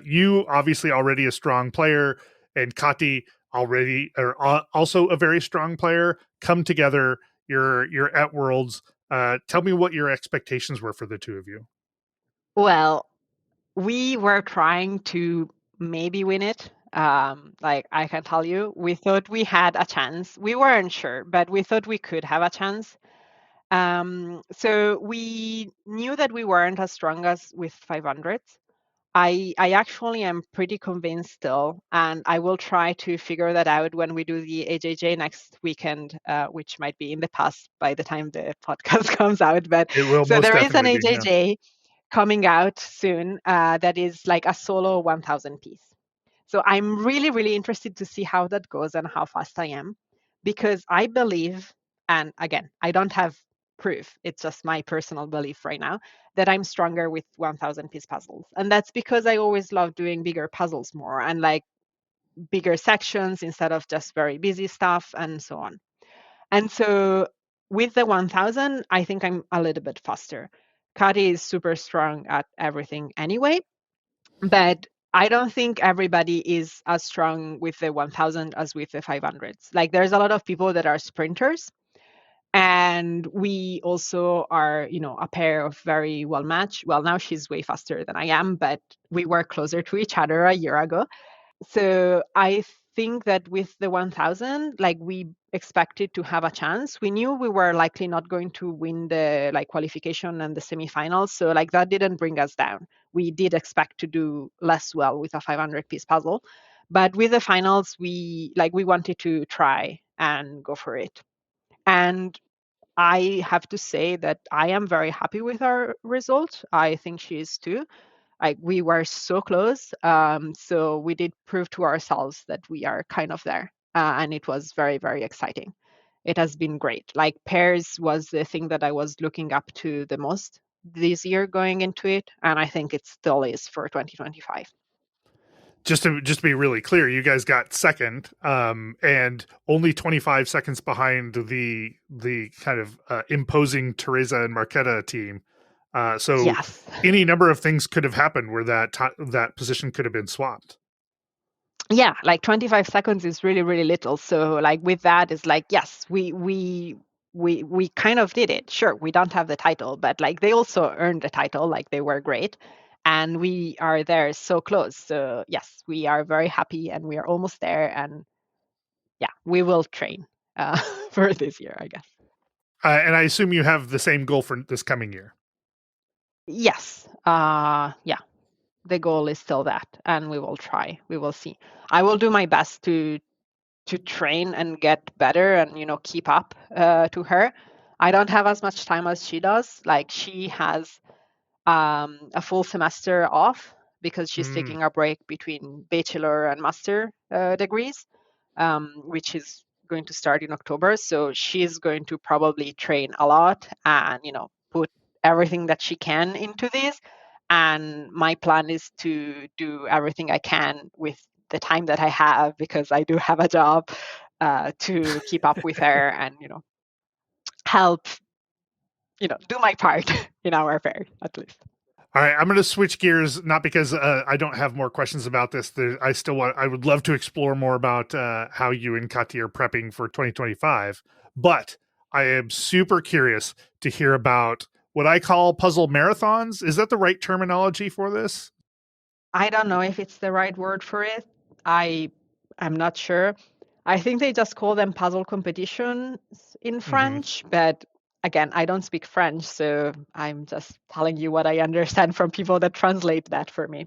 you obviously already a strong player, and Kati already are also a very strong player. Come together. You're at Worlds. Tell me what your expectations were for the two of you. Well, we were trying to maybe win it. Like I can tell you, we thought we had a chance. We weren't sure, but we thought we could have a chance. So we knew that we weren't as strong as with 500s. I actually am pretty convinced still, and I will try to figure that out when we do the AJJ next weekend, which might be in the past by the time the podcast comes out. But It will so most there is an definitely be. Yeah. AJJ coming out soon that is like a solo 1000 piece. So I'm really, really interested to see how that goes and how fast I am because I believe, and again, I don't have proof, it's just my personal belief right now, that I'm stronger with 1000 piece puzzles. And that's because I always love doing bigger puzzles more and like bigger sections instead of just very busy stuff and so on. And so with the 1000, I think I'm a little bit faster. Kari is super strong at everything anyway, but I don't think everybody is as strong with the 1000 as with the 500s. Like there's a lot of people that are sprinters, and we also are, a pair of very well matched. Well, now she's way faster than I am, but we were closer to each other a year ago. So I think that with the 1000, like we expected to have a chance. We knew we were likely not going to win the like qualification and the semifinals. So like that didn't bring us down. We did expect to do less well with a 500 piece puzzle. But with the finals, we wanted to try and go for it. And I have to say that I am very happy with our result. I think she is too. Like we were so close, so we did prove to ourselves that we are kind of there, and it was very very exciting. It has been great. Like pairs was the thing that I was looking up to the most this year going into it, and I think it still is for 2025. Just to be really clear, you guys got second, and only 25 seconds behind the kind of imposing Teresa and Marquetta team. So Yes. any number of things could have happened where that position could have been swapped. Yeah, like 25 seconds is really really little. So like with that it's like, yes, we kind of did it. Sure, we don't have the title, but like they also earned the title, like they were great, and we are there so close. So yes, we are very happy and we are almost there, and yeah, we will train for this year, I guess. And I assume you have the same goal for this coming year. Yes. Yeah, the goal is still that, and we will try. We will see. I will do my best to to train and get better and keep up to her. I don't have as much time as she does. Like she has a full semester off because she's Mm, taking a break between bachelor and master degrees, which is going to start in October. So she's going to probably train a lot and put everything that she can into this. And my plan is to do everything I can with the time that I have because I do have a job to keep up with her and help do my part in our affair at least. all right, I'm going to switch gears, not because I don't have more questions about this. I would love to explore more about how you and Kati are prepping for 2025, but I am super curious to hear about what I call puzzle marathons. Is that the right terminology for this? I don't know if it's the right word for it. I'm not sure. I think they just call them puzzle competitions in Mm-hmm. French, but again, I don't speak French, so I'm just telling you what I understand from people that translate that for me.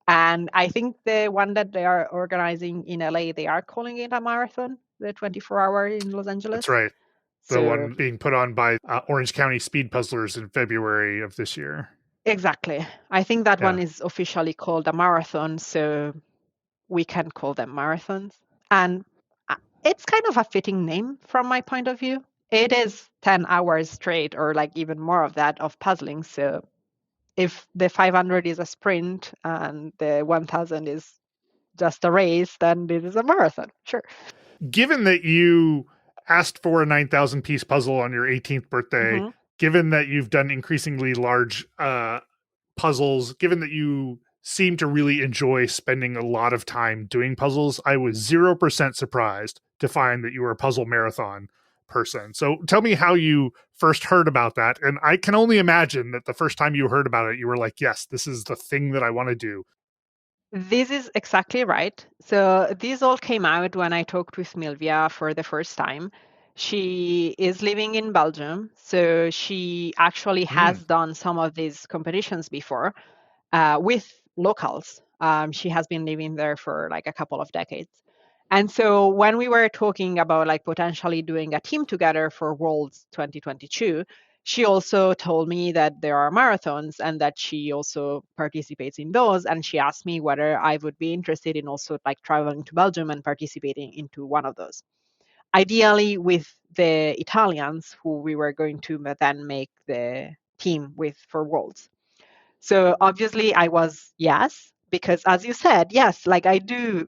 And I think the one that they are organizing in LA, they are calling it a marathon, the 24-hour in Los That's Angeles. right. The So one being put on by Orange County Speed Puzzlers in February of this year. exactly. I think that one Yeah. is officially called a marathon, so we can call them marathons. And it's kind of a fitting name from my point of view. It is 10 hours straight or like even more of that of puzzling. So if the 500 is a sprint and the 1000 is just a race, then this is a marathon. Sure. Given that you asked for a 9,000 piece puzzle on your 18th birthday, Hmm. given that you've done increasingly large puzzles, given that you seem to really enjoy spending a lot of time doing puzzles, I was 0% surprised to find that you were a puzzle marathon person. So tell me how you first heard about that. And I can only imagine that the first time you heard about it, you were like, yes, this is the thing that I want to do. This is exactly right. So this all came out when I talked with Milvia for the first time. She is living in Belgium, so she actually Mm. has done some of these competitions before with locals. She has been living there for like a couple of decades. And so when we were talking about like potentially doing a team together for Worlds 2022, she also told me that there are marathons and that she also participates in those. And she asked me whether I would be interested in also like traveling to Belgium and participating into one of those. Ideally with the Italians who we were going to then make the team with for Worlds. So obviously I was yes, because as you said, yes, like I do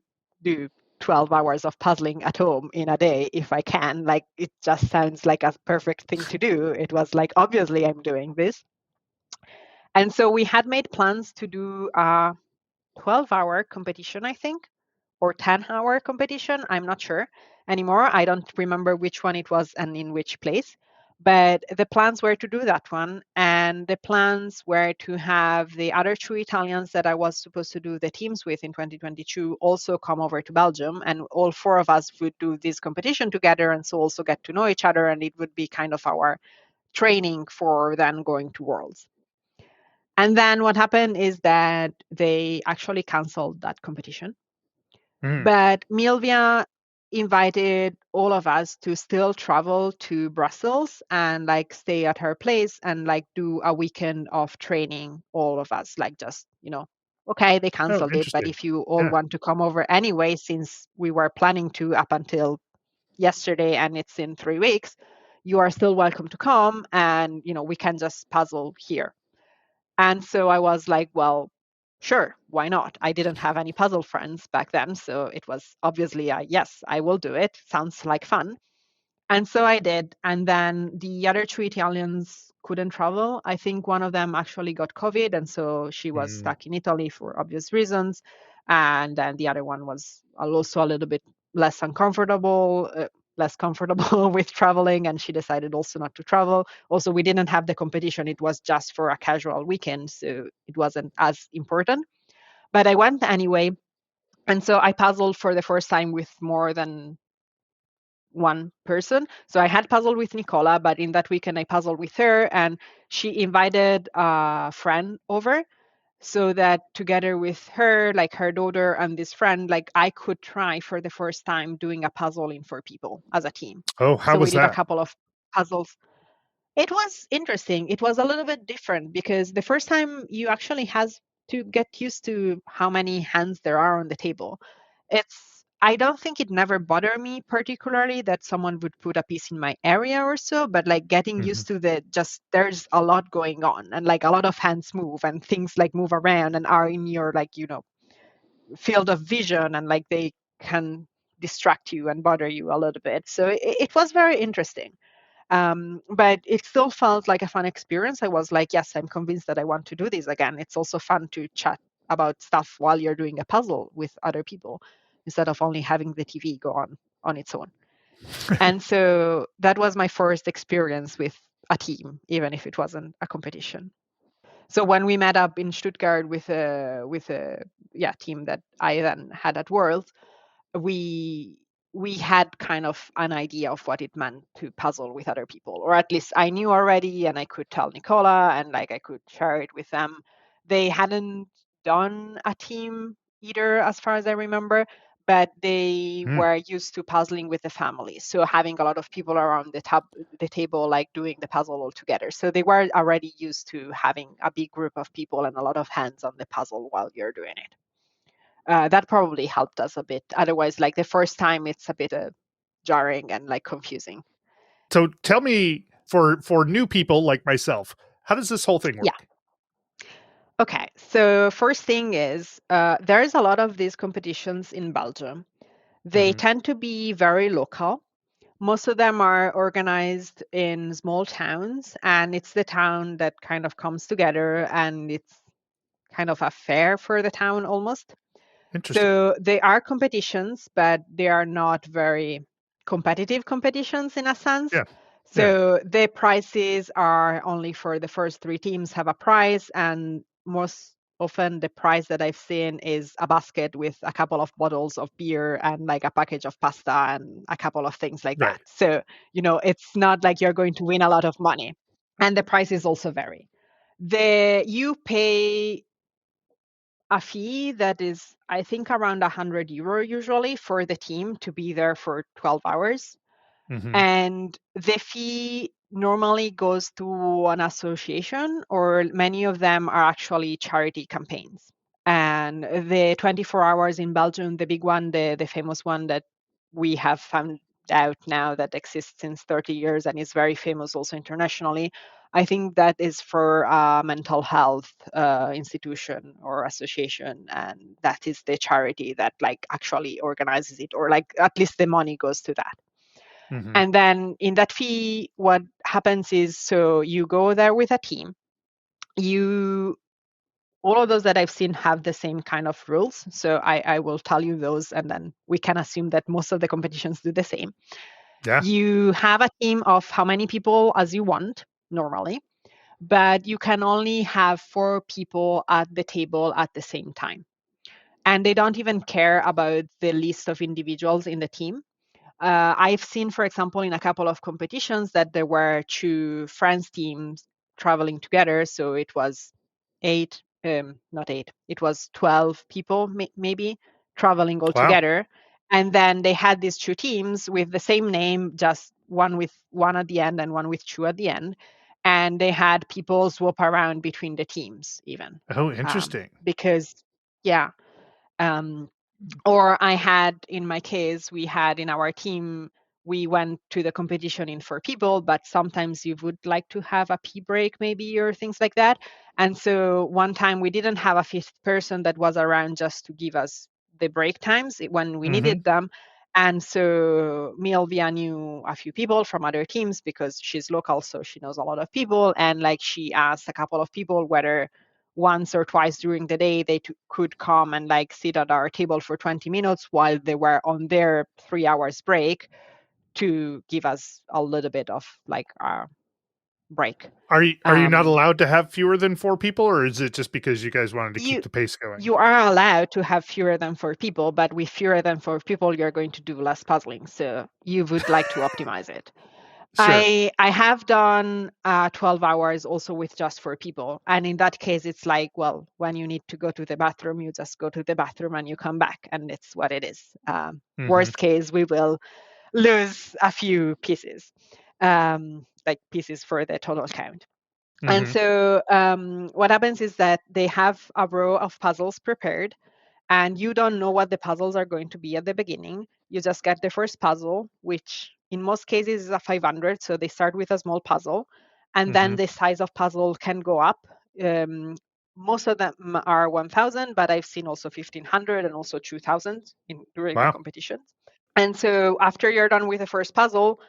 12 hours of puzzling at home in a day if I can. Like it just sounds like a perfect thing to do. It was like obviously I'm doing this. And so we had made plans to do a 12-hour competition, I think, or 10-hour competition. I'm not sure anymore. I don't remember which one it was and in which place. But the plans were to do that one. And the plans were to have the other two Italians that I was supposed to do the teams with in 2022 also come over to Belgium. And all four of us would do this competition together and so also get to know each other. And it would be kind of our training for then going to Worlds. And then what happened is that they actually canceled that competition. Mm. But Milvia invited all of us to still travel to Brussels and like stay at her place and like do a weekend of training, all of us, like just, okay, they Oh, canceled it, but interesting. if you all Yeah. want to come over anyway, since we were planning to up until yesterday and it's in 3 weeks, you are still welcome to come and, we can just puzzle here. And so I was like, well, sure, why not? I didn't have any puzzle friends back then. So it was obviously a yes, I will do it. Sounds like fun. And so I did. And then the other two Italians couldn't travel. I think one of them actually got COVID. And so she was Mm. stuck in Italy for obvious reasons. And then the other one was also a little bit less uncomfortable, less comfortable with traveling. And she decided also not to travel. Also, we didn't have the competition. It was just for a casual weekend. So it wasn't as important. But I went anyway. And so I puzzled for the first time with more than one person. So I had puzzled with Nicola, but in that weekend I puzzled with her and she invited a friend over. so that together with her, like her daughter and this friend, like I could try for the first time doing a puzzle in 4 people as a team. Oh, how So we was did a that? couple of puzzles. It was interesting. It was a little bit different because the first time you actually has to get used to how many hands there are on the table. I don't think it never bothered me particularly that someone would put a piece in my area or so, but like getting Hmm. used to the just there's a lot going on and like a lot of hands move and things like move around and are in your like, field of vision and like they can distract you and bother you a little bit. So it was very interesting. But it still felt like a fun experience. I was like, yes, I'm convinced that I want to do this again. It's also fun to chat about stuff while you're doing a puzzle with other people instead of only having the TV go on its own. And so that was my first experience with a team, even if it wasn't a competition. So when we met up in Stuttgart with a team that I then had at World, we we had kind of an idea of what it meant to puzzle with other people, or at least I knew already and I could tell Nicola and like I could share it with them. They hadn't done a team either as far as I remember, but they Mm. were used to puzzling with the family, so having a lot of people around the table like doing the puzzle all together, so they were already used to having a big group of people and a lot of hands on the puzzle while you're doing it. That probably helped us a bit. Otherwise, like the first time, it's a bit jarring and like confusing. So tell me, for new people like myself, how does this whole thing Yeah. work? Okay. So first thing is there's a lot of these competitions in Belgium. They Hmm. tend to be very local. Most of them are organized in small towns, and it's the town that kind of comes together, and it's kind of a fair for the town almost. Interesting. So they are competitions, but they are not very competitive competitions in a sense. Yeah. Yeah. So the prizes are only for the first 3 teams have a prize, and most often the prize that I've seen is a basket with a couple of bottles of beer and like a package of pasta and a couple of things like Right. that. So, it's not like you're going to win a lot of money. And the prices also vary. You pay a fee that is, I think, around €100 usually for the team to be there for 12 hours. Hmm. And the fee normally goes to an association, or many of them are actually charity campaigns. And the 24 hours in Belgium, the big one, the famous one that we have found out now that exists since 30 years and is very famous also internationally, I think that is for a mental health institution or association, and that is the charity that like actually organizes it, or like at least the money goes to that. Hmm. And then in that fee, what happens is, so you go there with a team. You All of those that I've seen have the same kind of rules. So I will tell you those, and then we can assume that most of the competitions do the same. Yeah. You have a team of how many people as you want normally, but you can only have 4 people at the table at the same time. And they don't even care about the list of individuals in the team. I've seen, for example, in a couple of competitions that there were 2 friends teams traveling together. So it was not eight, it was 12 people, maybe traveling all Wow. together. And then they had these 2 teams with the same name, just one with one at the end and one with 2 at the end. And they had people swap around between the teams, even. Oh, interesting. Because, yeah. Um, or I had, in my case, we had in our team, we went to the competition in 4 people, but sometimes you would like to have a pee break maybe, or things like that. And so one time we didn't have a 5th person that was around just to give us the break times when we Hmm. needed them. And so Milvia knew a few people from other teams because she's local, so she knows a lot of people. And like she asked a couple of people whether once or twice during the day they could come and like sit at our table for 20 minutes while they were on their 3 hours break, to give us a little bit of like a break. Are you not um, allowed to have fewer than 4 people, or is it just because you guys wanted to keep you the pace going? you are allowed to have fewer than 4 people, but with fewer than 4 people you're going to do less puzzling, so you would like to optimize it. Sure. I have done 12 hours also with just four people. And in that case, it's like, well, when you need to go to the bathroom, you just go to the bathroom and you come back, and it's what it is. Hmm. Worst case, we will lose a few pieces, like pieces for the total count. And Hmm. so what happens is that they have a row of puzzles prepared, and you don't know what the puzzles are going to be at the beginning. You just get the first puzzle, which in most cases is a 500. So they start with a small puzzle, and then Hmm. the size of puzzle can go up. Um, Most of them are 1,000, but I've seen also 1,500 and also 2,000 during the Wow. competitions. And so after you're done with the first puzzle,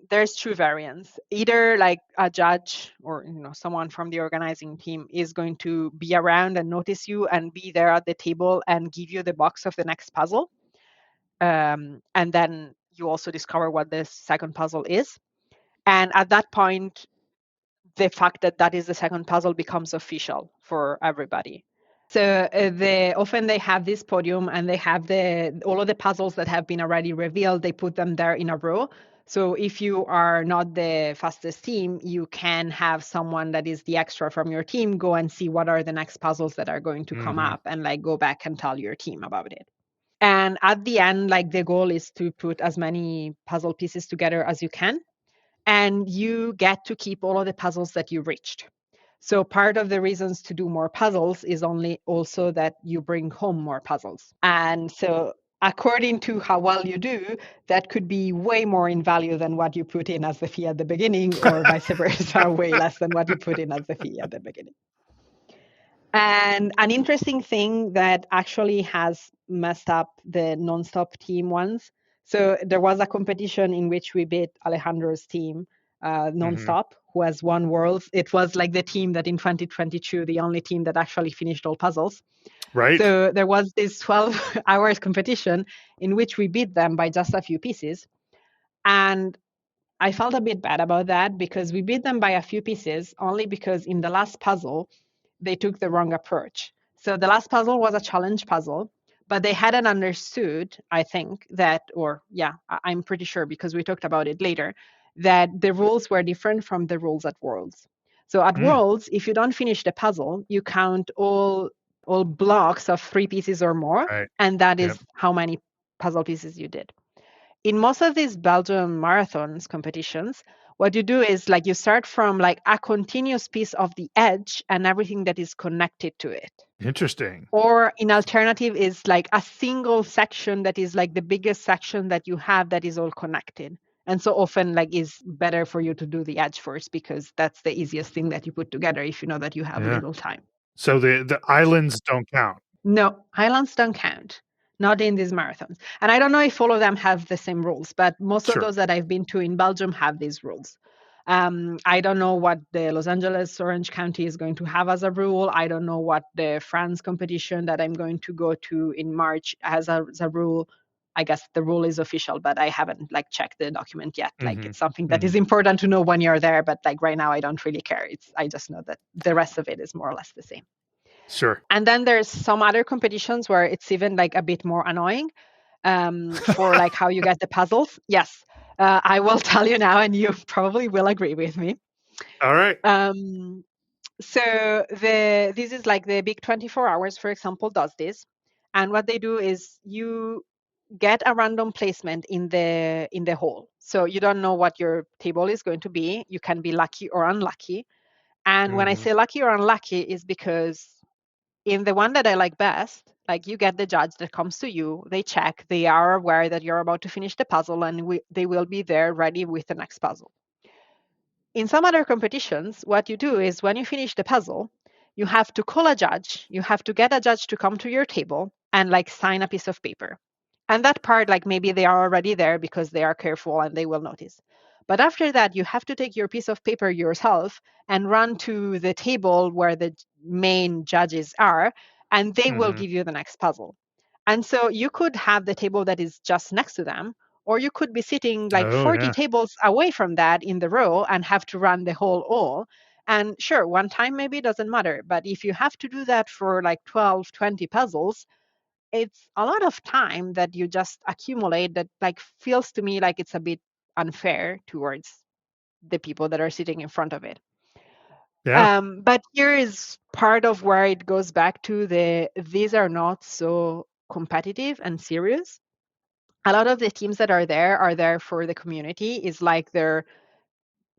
there's two variants. Either like a judge or someone from the organizing team is going to be around and notice you and be there at the table and give you the box of the next puzzle, and then you also discover what the second puzzle is. And at that point, the fact that that is the second puzzle becomes official for everybody. So they often they have this podium and they have all of the puzzles that have been already revealed. They put them there in a row. So if you are not the fastest team, you can have someone that is the extra from your team go and see what are the next puzzles that are going to come Hmm. up and like go back and tell your team about it. And at the end, like the goal is to put as many puzzle pieces together as you can, and you get to keep all of the puzzles that you reached. So part of the reasons to do more puzzles is only also that you bring home more puzzles. And so according to how well you do, that could be way more in value than what you put in as the fee at the beginning, or vice versa, way less than what you put in as the fee at the beginning. And an interesting thing that actually has messed up the nonstop team once. So there was a competition in which we beat Alejandro's team, Hmm. nonstop, who has won worlds. It was like the team that in 2022, the only team that actually finished all puzzles. Right. So there was this 12 hours competition in which we beat them by just a few pieces. And I felt a bit bad about that because we beat them by a few pieces only because in the last puzzle, they took the wrong approach. So the last puzzle was a challenge puzzle, but they hadn't understood, I think, that, or yeah, I'm pretty sure because we talked about it later, that the rules were different from the rules at Worlds. So at Mm. Worlds, if you don't finish the puzzle, you count all blocks of three pieces or more, Right. and that Yep. is how many puzzle pieces you did. In most of these Belgium marathons competitions, what you do is like you start from like a continuous piece of the edge and everything that is connected to it. Interesting. Or in alternative is like a single section that is like the biggest section that you have that is all connected. And so often like is better for you to do the edge first because that's the easiest thing that you put together if you know that you have Yeah. little time. So the islands don't count. No, highlands don't count, not in these marathons. And I don't know if all of them have the same rules, but most of Sure. those that I've been to in Belgium have these rules. I don't know what the Los Angeles Orange County is going to have as a rule. I don't know what the France competition that I'm going to go to in March has as a rule. I guess the rule is official, but I haven't like checked the document yet. Like Hmm. it's something that Hmm. is important to know when you're there, but like right now I don't really care. I just know that the rest of it is more or less the same. Sure. And then there's some other competitions where it's even like a bit more annoying, for like how you get the puzzles. Yes, I will tell you now, and you probably will agree with me. All right. Um, so this is like the big 24 hours, for example, does this, and what they do is you get a random placement in the hole. So you don't know what your table is going to be. You can be lucky or unlucky. And when I Hmm. say lucky or unlucky, is because in the one that I like best, like you get the judge that comes to you, they check, they are aware that you're about to finish the puzzle, and they will be there ready with the next puzzle. In some other competitions, what you do is when you finish the puzzle, you have to call a judge, you have to get a judge to come to your table and like sign a piece of paper. And that part, like maybe they are already there because they are careful and they will notice. But after that, you have to take your piece of paper yourself and run to the table where the main judges are, and they will Hmm. give you the next puzzle. And so you could have the table that is just next to them, or you could be sitting like Oh 40 yeah. tables away from that in the row and have to run the whole all. And sure, one time maybe doesn't matter. But if you have to do that for like 12, 20 puzzles, it's a lot of time that you just accumulate that like feels to me like it's a bit unfair towards the people that are sitting in front of it. Yeah. But here is part of where it goes back to these are not so competitive and serious. A lot of the teams that are there for the community. Is like they're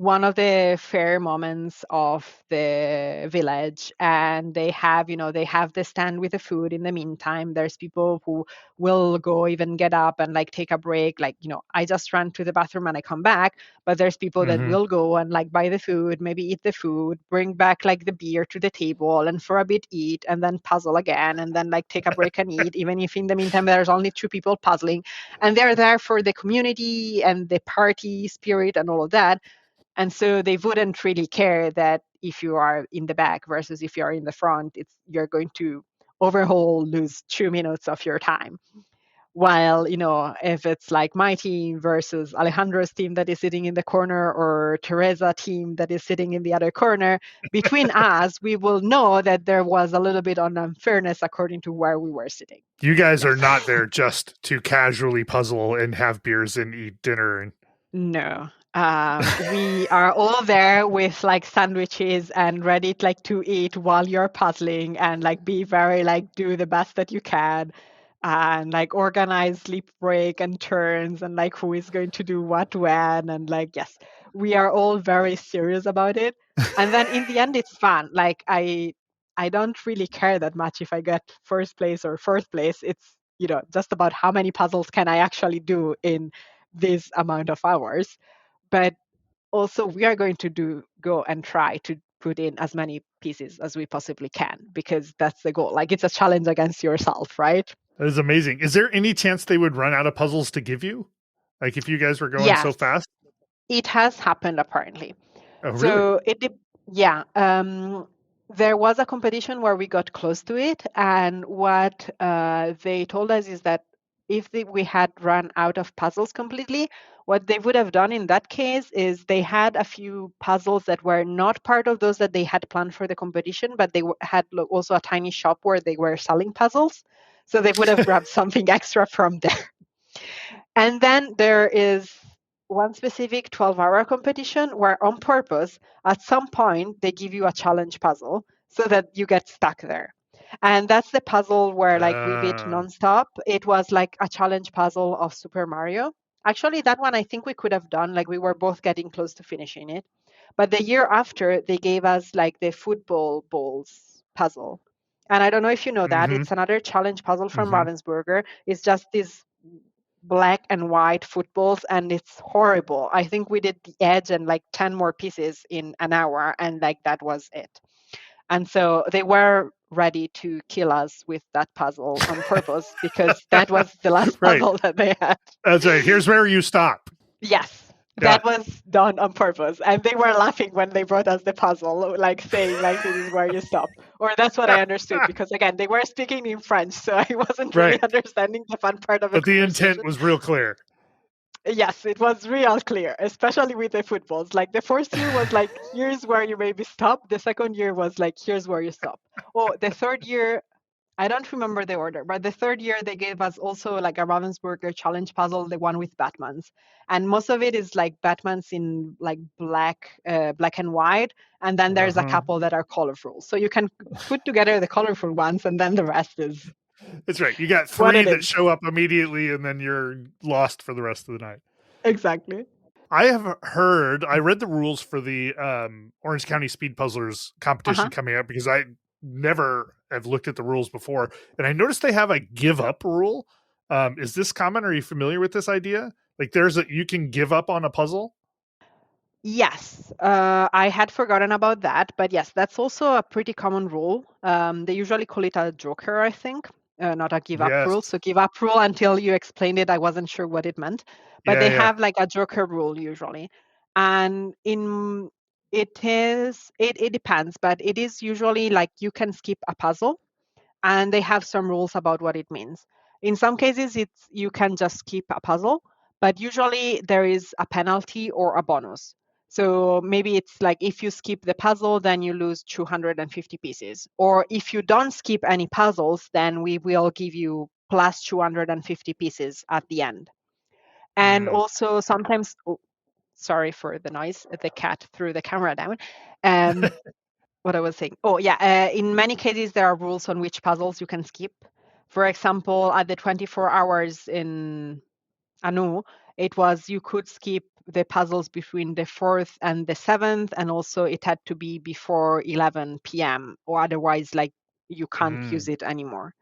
one of the fair moments of the village, and they have the stand with the food. In the meantime, there's people who will go, even get up and like take a break, like, I just ran to the bathroom and I come back, but there's people that Hmm. will go and like buy the food, maybe eat the food, bring back like the beer to the table, and for a bit eat, and then puzzle again, and then like take a break and eat, even if in the meantime there's only two people puzzling. And they're there for the community and the party spirit and all of that. And so they wouldn't really care that if you are in the back versus if you are in the front, you're going to overhaul lose 2 minutes of your time. While, if it's like my team versus Alejandro's team that is sitting in the corner, or Teresa team that is sitting in the other corner, between us, we will know that there was a little bit of unfairness according to where we were sitting. You guys Yes. are not there just to casually puzzle and have beers and eat dinner. And No. We are all there with like sandwiches and ready like to eat while you're puzzling, and like be very like do the best that you can, and like organize sleep break and turns, and like who is going to do what when, and like, yes, we are all very serious about it. And then in the end it's fun. Like I don't really care that much if I get first place or fourth place. It's, just about how many puzzles can I actually do in this amount of hours. But also we are going to go and try to put in as many pieces as we possibly can, because that's the goal. Like, it's a challenge against yourself, right? that is amazing. Is there any chance they would run out of puzzles to give you? Like if you guys were going so Yes, fast? it has happened apparently. Oh, really? So yeah, there was a competition where we got close to it, and what they told us is that if we had run out of puzzles completely, what they would have done in that case is they had a few puzzles that were not part of those that they had planned for the competition, but they had also a tiny shop where they were selling puzzles. So they would have grabbed something extra from there. And then there is one specific 12-hour competition where, on purpose, at some point, they give you a challenge puzzle so that you get stuck there. And that's the puzzle where like we beat Uh, nonstop. It was like a challenge puzzle of Super Mario. Actually, that one I think we could have done. Like, we were both getting close to finishing it. But the year after, they gave us like the football balls puzzle. And I don't know if you know that. mm-hmm, It's another challenge puzzle from mm-hmm. Ravensburger. It's just this black and white footballs, and it's horrible. I think we did the edge and like 10 more pieces in an hour, and like that was it. And so they were ready to kill us with that puzzle on purpose, because that was the last Right. puzzle that they had. That's right. Here's where you stop. Yes, Yeah. that was done on purpose. And they were laughing when they brought us the puzzle, like saying like, this is where you stop. Or that's what I understood, because again, they were speaking in French, so I wasn't really Right. understanding the fun part of the But the intent conversation. was real clear. Yes, it was real clear, especially with the footballs. Like, the first year was like, here's where you maybe stop. The second year was like, here's where you stop. Oh, the third year, I don't remember the order, but the third year they gave us also like a Ravensburger challenge puzzle, the one with Batmans. And most of it is like Batmans in like black and white. And then there's a Uh-huh. couple that are colorful. So you can put together the colorful ones, and then the rest is That's right. You got what three it that is. show up immediately, and then you're lost for the rest of the night. Exactly. I have heard, I read the rules for the Orange County Speed Puzzlers competition Uh-huh. coming up, because I never have looked at the rules before. And I noticed they have a give up rule. Is this common? Are you familiar with this idea? Like you can give up on a puzzle? Yes, I had forgotten about that, but yes, that's also a pretty common rule. They usually call it a joker, I think, not a give up Yes. rule. So give up rule, until you explained it, I wasn't sure what it meant, but Yeah, they yeah. have like a joker rule usually, and it depends, but it is usually like you can skip a puzzle, and they have some rules about what it means. In some cases, you can just skip a puzzle, but usually there is a penalty or a bonus. So maybe it's like, if you skip the puzzle, then you lose 250 pieces. Or if you don't skip any puzzles, then we will give you plus 250 pieces at the end. And Mm. also sometimes, Sorry for the noise. The cat threw the camera down. Um, what I was saying. Oh, yeah. In many cases, there are rules on which puzzles you can skip. For example, at the 24 hours in Anu, it was you could skip the puzzles between the 4th and the 7th, and also it had to be before 11 p.m. or otherwise, like you can't use Mm. it anymore.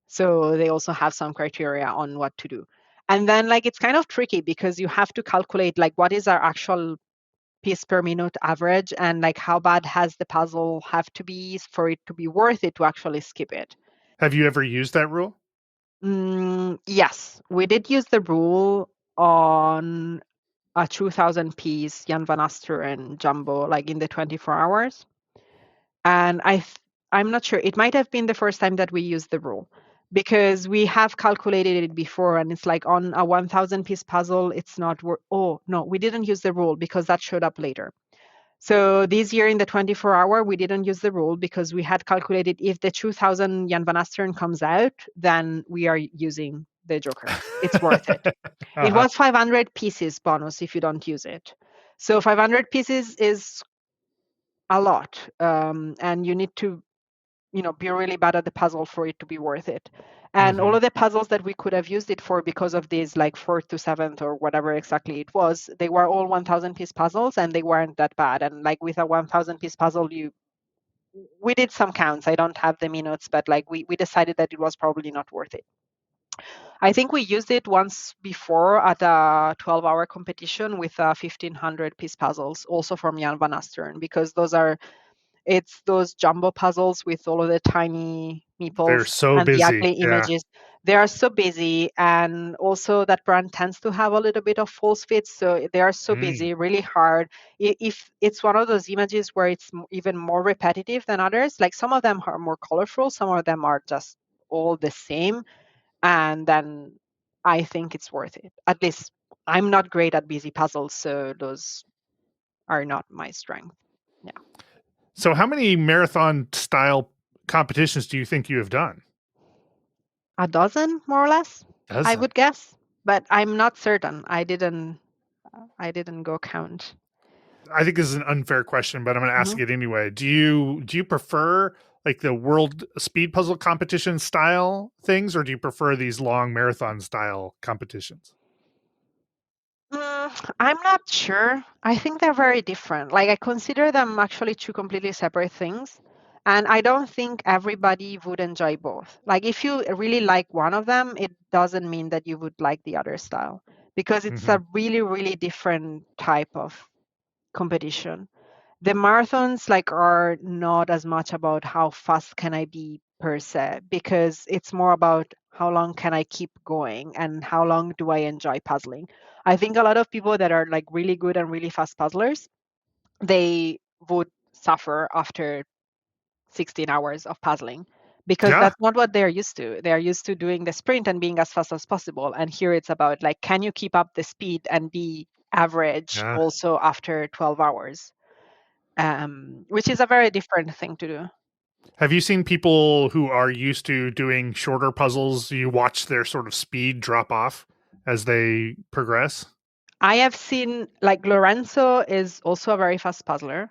So they also have some criteria on what to do. And then like it's kind of tricky because you have to calculate like what is our actual piece per minute average and like how bad has the puzzle have to be for it to be worth it to actually skip it. Have you ever used that rule? Yes, we did use the rule on a 2000 piece Jan van Asteren jumbo, like in the 24 hours. And I'm not sure. It might have been the first time that we used the rule because we have calculated it before and it's like on a 1000 piece puzzle, it's not oh, no, we didn't use the rule because that showed up later. So this year in the 24-hour, we didn't use the rule because we had calculated if the 2000 Jan van Asteren comes out, then we are using the Joker. It's worth it. It Uh-huh. was 500 pieces bonus if you don't use it. So 500 pieces is a lot, and you need to be really bad at the puzzle for it to be worth it. And all Hmm. of the puzzles that we could have used it for because of this like 4th to 7th or whatever exactly it was, they were all 1000 piece puzzles and they weren't that bad. And like with a 1000 piece puzzle, we did some counts. I don't have the minutes, but like we decided that it was probably not worth it. I think we used it once before at a 12-hour competition with 1500 piece puzzles, also from Jan van Asteren, because it's those jumbo puzzles with all of the tiny They're meeples so and the busy. ugly Yeah. images. They are so busy, and also that brand tends to have a little bit of false fits. So they are so Mm. busy, really hard. If it's one of those images where it's even more repetitive than others, like some of them are more colorful, some of them are just all the same, and then I think it's worth it. At least I'm not great at busy puzzles, so those are not my strength. Yeah. So, how many marathon style competitions do you think you have done? A dozen, more or less, I Dozen. would guess, but I'm not certain. I didn't go count. I think this is an unfair question, but I'm going to ask Mhm. it anyway. Do you prefer like the world speed puzzle competition style things, or do you prefer these long marathon style competitions? I'm not sure. I think they're very different. Like I consider them actually two completely separate things. And I don't think everybody would enjoy both. Like if you really like one of them, it doesn't mean that you would like the other style because it's Hmm. a really, really different type of competition. The marathons like are not as much about how fast can I be per se because it's more about how long can I keep going and how long do I enjoy puzzling. I think a lot of people that are like really good and really fast puzzlers, they would suffer after 16 hours of puzzling because Yeah. that's not what they're used to. They're used to doing the sprint and being as fast as possible, and here it's about like can you keep up the speed and be average Yeah. also after 12 hours, which is a very different thing to do. Have you seen people who are used to doing shorter puzzles? You watch their sort of speed drop off as they progress. I have seen like Lorenzo is also a very fast puzzler.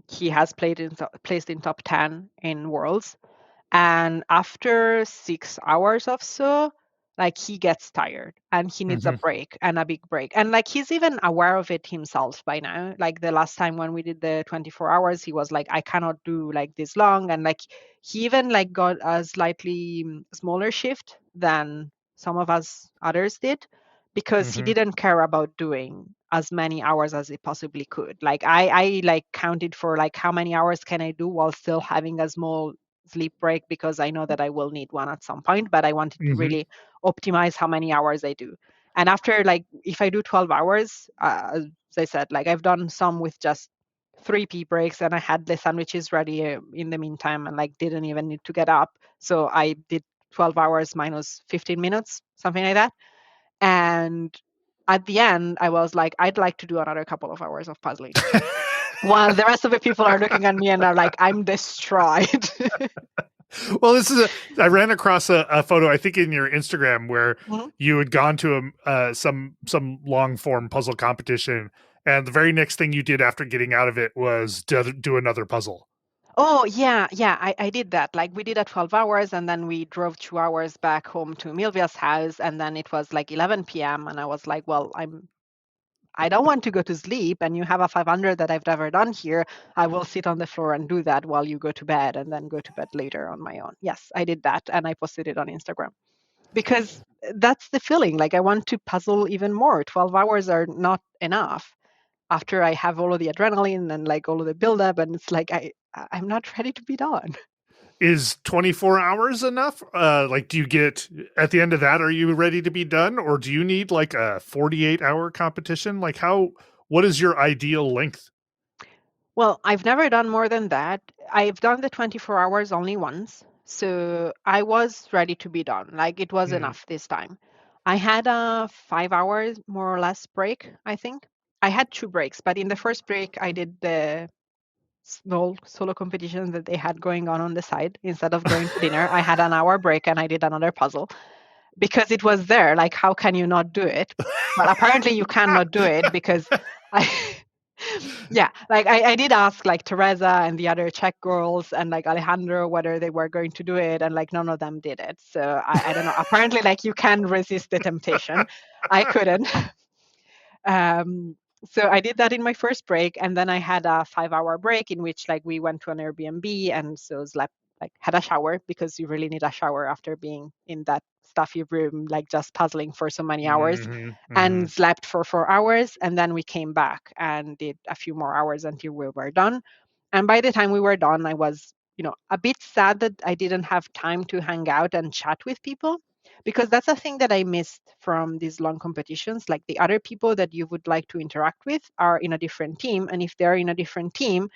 He has placed in top 10 in Worlds. And after 6 hours or so, like he gets tired and he needs a Hmm. break and a big break. And like he's even aware of it himself by now. Like the last time when we did the 24 hours, he was like, I cannot do like this long. And like he even like got a slightly smaller shift than some of us others did because he Hmm. didn't care about doing as many hours as he possibly could. Like I like counted for like how many hours can I do while still having a small sleep break because I know that I will need one at some point, but I wanted to Hmm. really optimize how many hours I do. And after like if I do 12 hours, as I said, like I've done some with just 3p breaks and I had the sandwiches ready in the meantime and like didn't even need to get up. So I did 12 hours minus 15 minutes, something like that. And at the end, I was like, I'd like to do another couple of hours of puzzling. While the rest of the people are looking at me and are like, I'm destroyed. Well, I ran across a photo, I think in your Instagram, where Mhm. you had gone to some long form puzzle competition, and the very next thing you did after getting out of it was do another puzzle. Oh, yeah, yeah, I did that. Like we did a 12 hours and then we drove 2 hours back home to Milvia's house and then it was like 11 p.m. and I was like, well, I don't want to go to sleep and you have a 500 that I've never done here. I will sit on the floor and do that while you go to bed and then go to bed later on my own. Yes, I did that and I posted it on Instagram because that's the feeling. Like I want to puzzle even more. 12 hours are not enough after I have all of the adrenaline and like all of the buildup, and it's like I'm not ready to be done. Is 24 hours enough? Like, do you get at the end of that, are you ready to be done, or do you need like a 48-hour competition? Like, what is your ideal length? Well, I've never done more than that. I've done the 24 hours only once, so I was ready to be done. Like it was Mm, enough this time. I had a 5 hours more or less break, I think. I had two breaks, but in the first break, I did the small solo competition that they had going on the side. Instead of going to dinner, I had an hour break and I did another puzzle because it was there. Like, how can you not do it? But apparently, you cannot do it because I. Yeah, like I did ask like Teresa and the other Czech girls and like Alejandro whether they were going to do it, and like none of them did it. So I don't know. Apparently, like you can resist the temptation. I couldn't. Um, so I did that in my first break, and then I had a 5 hour break in which like we went to an Airbnb and so slept, like had a shower because you really need a shower after being in that stuffy room, like just puzzling for so many hours, mhm, and mhm. slept for 4 hours, and then we came back and did a few more hours until we were done. And by the time we were done, I was, a bit sad that I didn't have time to hang out and chat with people because that's a thing that I missed from these long competitions. Like the other people that you would like to interact with are in a different team. And if they're in a different team,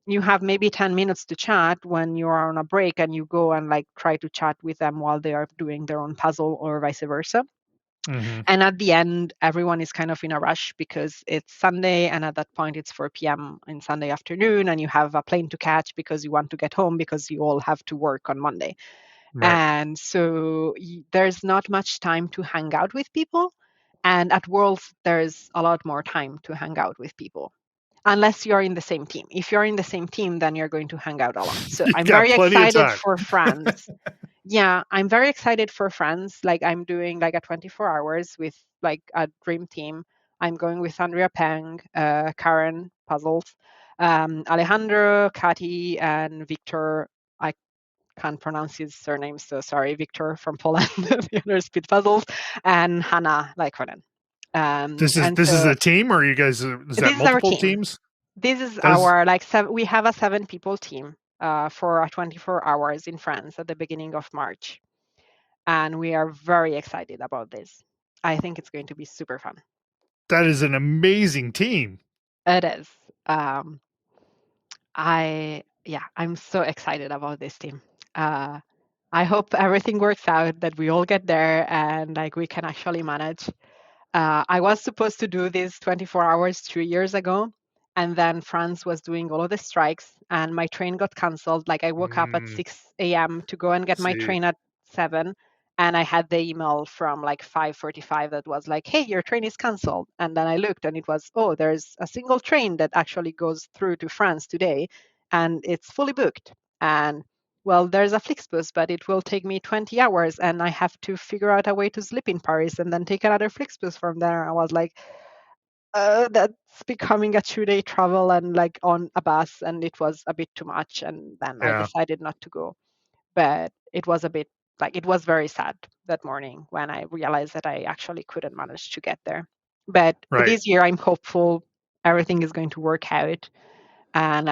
you have maybe 10 minutes to chat when you are on a break and you go and like try to chat with them while they are doing their own puzzle or vice versa. Mhm. And at the end, everyone is kind of in a rush because it's Sunday. And at that point, it's 4 p.m. in Sunday afternoon. And you have a plane to catch because you want to get home because you all have to work on Monday. Right. And so there's not much time to hang out with people. And at Worlds, there's a lot more time to hang out with people, unless you're in the same team. If you're in the same team, then you're going to hang out a lot. So You've I'm got very plenty of excited time. for France. Yeah, I'm very excited for France. Like I'm doing like a 24 hours with like a dream team. I'm going with Andrea Peng, Karen Puzzles, Alejandro, Kati, and Victor. I can't pronounce his surname, so sorry, Victor from Poland, the other Speed Puzzles, and Hannah Leikonen. And This is so a team, or you guys? Is that this is our multiple team. teams? This is That is our like we have a 7 people team for 24 hours in France at the beginning of March, and we are very excited about this. I think it's going to be super fun. that is an amazing team. It is. Um, I'm so excited about this team. Uh, I hope everything works out, that we all get there and like we can actually manage. I was supposed to do this 24 hours 2 years ago, and then France was doing all of the strikes, and my train got canceled. Like I woke up at Mm, 6 a.m. to go and get my see, train at 7, and I had the email from like 5:45 that was like, "Hey, your train is canceled." And then I looked, and it was, "Oh, there's a single train that actually goes through to France today, and it's fully booked." And well, there's a Flixbus, but it will take me 20 hours and I have to figure out a way to sleep in Paris and then take another Flixbus from there. I was like, that's becoming a 2 day travel and like on a bus, and it was a bit too much. And then I yeah, decided not to go. But it was a bit like it was very sad that morning when I realized that I actually couldn't manage to get there. But right. this year I'm hopeful everything is going to work out and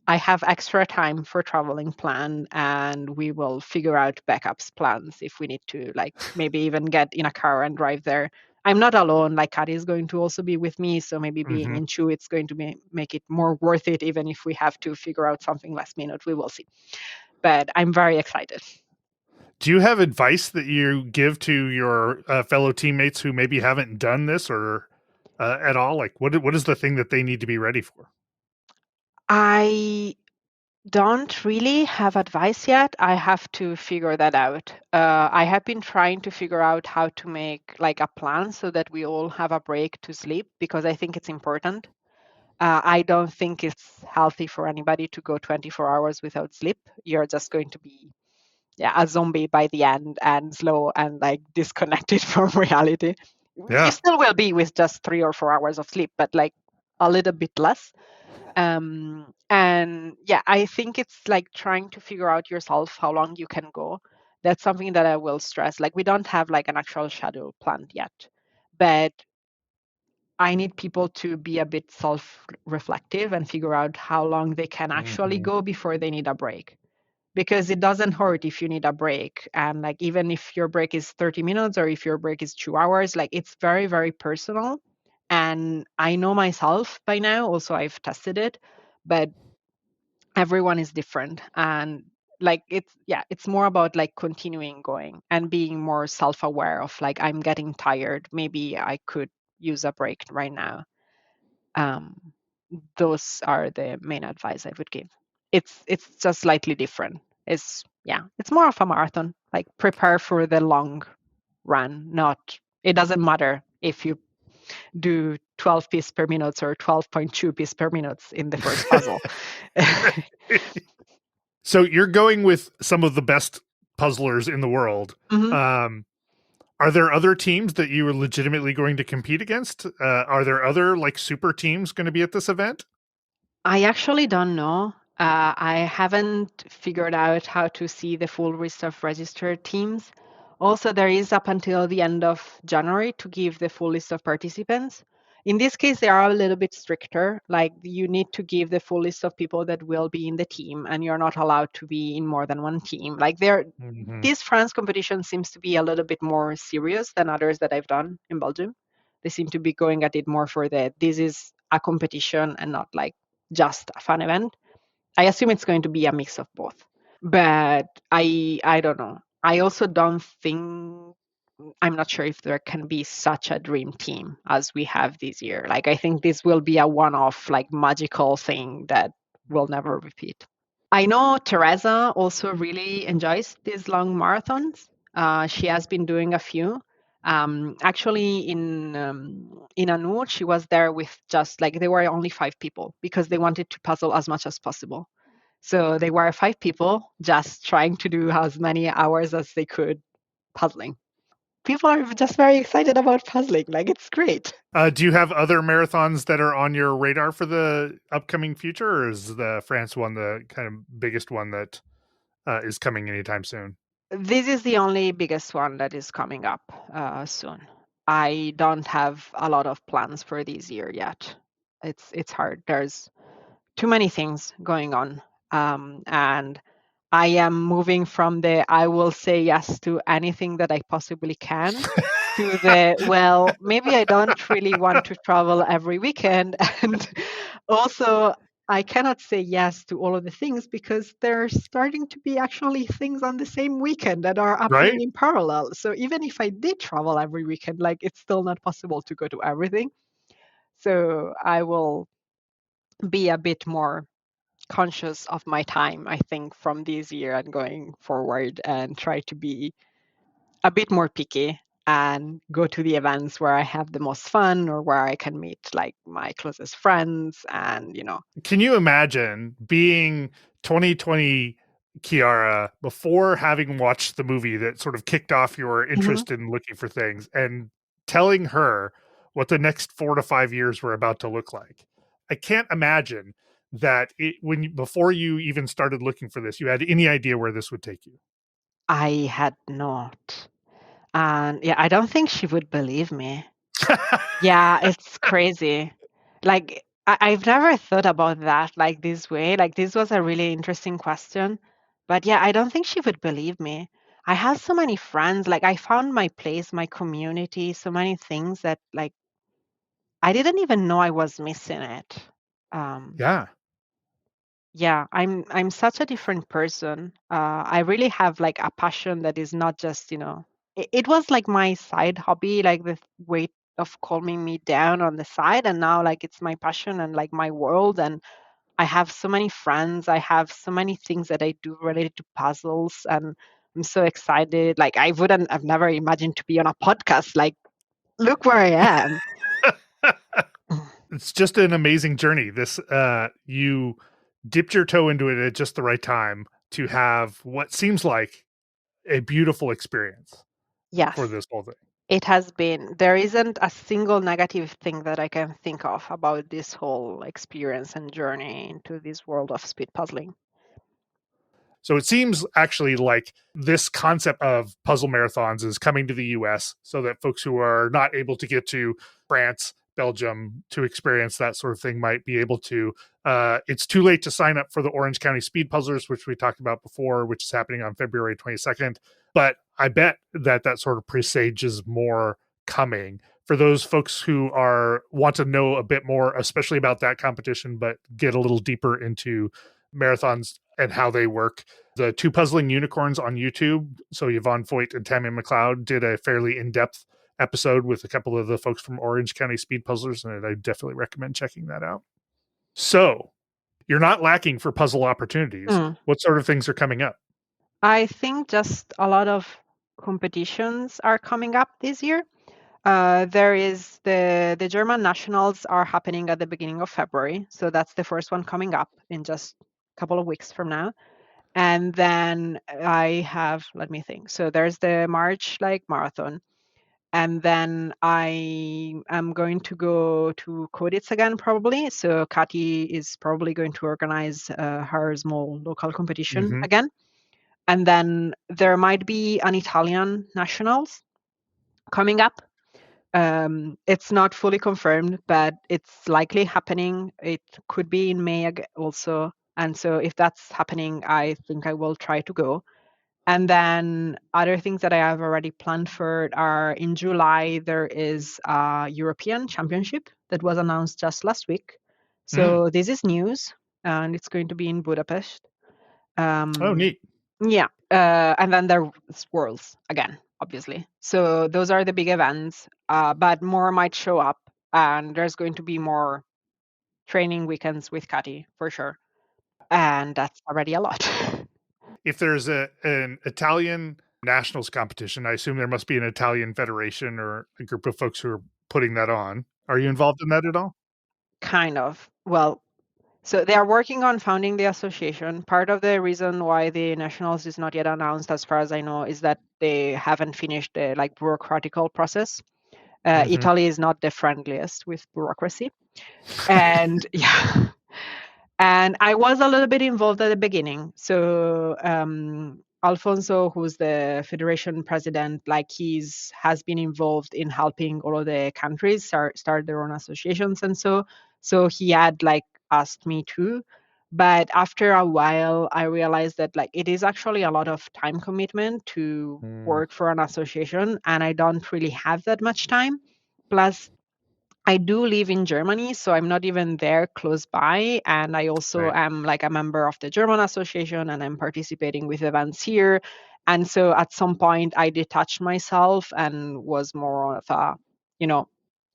I have extra time for traveling plan and we will figure out backups plans if we need to, like maybe even get in a car and drive there. I'm not alone, like Kari is going to also be with me, so maybe being Hmm. in two it's going to make it more worth it, even if we have to figure out something last minute, we will see. But I'm very excited. Do you have advice that you give to your fellow teammates who maybe haven't done this or at all? Like, what is the thing that they need to be ready for? I Don't really have advice yet. I have to figure that out. I have been trying to figure out how to make like a plan so that we all have a break to sleep because I think it's important. I don't think it's healthy for anybody to go 24 hours without sleep. You're just going to be, yeah, a zombie by the end and slow and like disconnected from reality. You Yeah. still will be with just 3 or 4 hours of sleep, but like a little bit less. And yeah, I think it's like trying to figure out yourself how long you can go. That's something that I will stress. Like we don't have like an actual schedule planned yet, but I need people to be a bit self-reflective and figure out how long they can actually Hmm. go before they need a break. Because it doesn't hurt if you need a break. And like even if your break is 30 minutes or if your break is 2 hours, like it's very, very personal. And I know myself by now, also I've tested it, but everyone is different. And like it's, yeah, it's more about like continuing going and being more self-aware of like I'm getting tired, maybe I could use a break right now. um, those are the main advice I would give. It's just slightly different. It's, yeah, it's more of a marathon. Like prepare for the long run. Not, it doesn't matter if you do 12 pieces per minute or 12.2 pieces per minute in the first puzzle. So you're going with some of the best puzzlers in the world. Mhm. Um, are there other teams that you are legitimately going to compete against? Are there other like super teams going to be at this event? I actually don't know. I haven't figured out how to see the full list of registered teams. Also, there is up until the end of January to give the full list of participants. In this case, they are a little bit stricter. Like you need to give the full list of people that will be in the team, and you're not allowed to be in more than one team. Like Hmm. this France competition seems to be a little bit more serious than others that I've done in Belgium. They seem to be going at it more for the this is a competition and not like just a fun event. I assume it's going to be a mix of both. But I don't know. I also don't think, I'm not sure if there can be such a dream team as we have this year. Like I think this will be a one-off like magical thing that will never repeat. I know Teresa also really enjoys these long marathons. She has been doing a few. Actually, in Anu, she was there with just like there were only 5 people because they wanted to puzzle as much as possible. So they were 5 people just trying to do as many hours as they could puzzling. People are just very excited about puzzling. Like it's great. Do you have other marathons that are on your radar for the upcoming future, or is the France one the kind of biggest one that is coming anytime soon? This is the only biggest one that is coming up soon. I don't have a lot of plans for this year yet. It's hard. There's too many things going on, and I am moving from the I will say yes to anything that I possibly can to the, well, maybe I don't really want to travel every weekend. And also, I cannot say yes to all of the things because there's starting to be actually things on the same weekend that are happening Right? in parallel. So even if I did travel every weekend, like it's still not possible to go to everything. So I will be a bit more conscious of my time, I think, from this year and going forward, and try to be a bit more picky and go to the events where I have the most fun or where I can meet like my closest friends and, Can you imagine being 2020 Kiara before having watched the movie that sort of kicked off your Mhm. interest in looking for things and telling her what the next 4 to 5 years were about to look like? I can't imagine that before you even started looking for this, you had any idea where this would take you. I had not. And yeah, I don't think she would believe me. Yeah, it's crazy. Like I've never thought about that like this way. Like this was a really interesting question. But yeah, I don't think she would believe me. I have so many friends. Like I found my place, my community, so many things that like I didn't even know I was missing it. Um, Yeah. yeah, I'm such a different person. I really have like a passion that is not just, it was like my side hobby, like the way of calming me down on the side, and now like it's my passion and like my world, and I have so many friends. I have so many things that I do related to puzzles, and I'm so excited. Like I've never imagined to be on a podcast. Like, look where I am. It's just an amazing journey. This you dipped your toe into it at just the right time to have what seems like a beautiful experience for Yes, this whole thing. it has been. There isn't a single negative thing that I can think of about this whole experience and journey into this world of speed puzzling. So it seems actually like this concept of puzzle marathons is coming to the US so that folks who are not able to get to France, Belgium to experience that sort of thing might be able to. It's too late to sign up for the Orange County Speed Puzzlers, which we talked about before, which is happening on February 22nd. But I bet that that sort of presages more coming for those folks who are want to know a bit more, especially about that competition, but get a little deeper into marathons and how they work. The Two Puzzling Unicorns on YouTube, so Yvonne Foyt and Tammy McLeod did a fairly in-depth episode with a couple of the folks from Orange County Speed Puzzlers, and I definitely recommend checking that out. So, you're not lacking for puzzle opportunities. Mm. What sort of things are coming up? I think just a lot of competitions are coming up this year. There is the German nationals are happening at the beginning of February, so that's the first one coming up in just a couple of weeks from now. And then I have, let me think. So there's the March like marathon, and then I am going to go to Codits again probably. So Kati is probably going to organize her small local competition Mm-hmm. again, and then there might be an Italian nationals coming up. It's not fully confirmed, but it's likely happening. It could be in May also. And so if that's happening, I think I will try to go. And then other things that I have already planned for are in July, there is a European Championship that was announced just last week. Mm. So this is news, and it's going to be in Budapest. Oh, Um, neat. yeah, and then there's Worlds again, obviously. So those are the big events, but more might show up, and there's going to be more training weekends with Kati for sure, and that's already a lot. If there's an Italian nationals competition, I assume there must be an Italian federation or a group of folks who are putting that on. Are you involved in that at all? Kind of. Well, so they are working on founding the association. Part of the reason why the nationals is not yet announced, as far as I know, is that they haven't finished the like bureaucratical process. Mm-hmm. Italy is not the friendliest with bureaucracy, and yeah, and I was a little bit involved at the beginning. So Alfonso, who's the federation president, like has been involved in helping all of the countries start their own associations, and so he had like asked me to. But after a while, I realized that like it is actually a lot of time commitment to Mm, work for an association, and I don't really have that much time. Plus, I do live in Germany, so I'm not even there close by. And I also right. am like a member of the German Association and I'm participating with events here. And so at some point, I detached myself and was more of a, you know,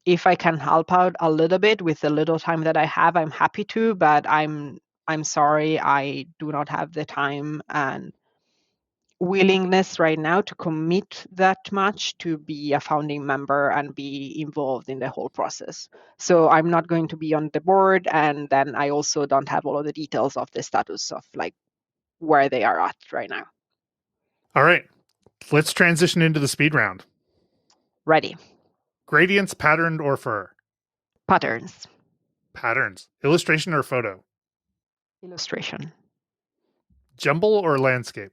if I can help out a little bit with the little time that I have, I'm happy to, but I'm sorry, I do not have the time and willingness right now to commit that much to be a founding member and be involved in the whole process. So I'm not going to be on the board, and then I also don't have all of the details of the status of like where they are at right now. All right. Let's transition into the speed round. Ready. Gradients, patterned or fur? Patterns. Patterns. Illustration or photo? Illustration. Jumble or landscape?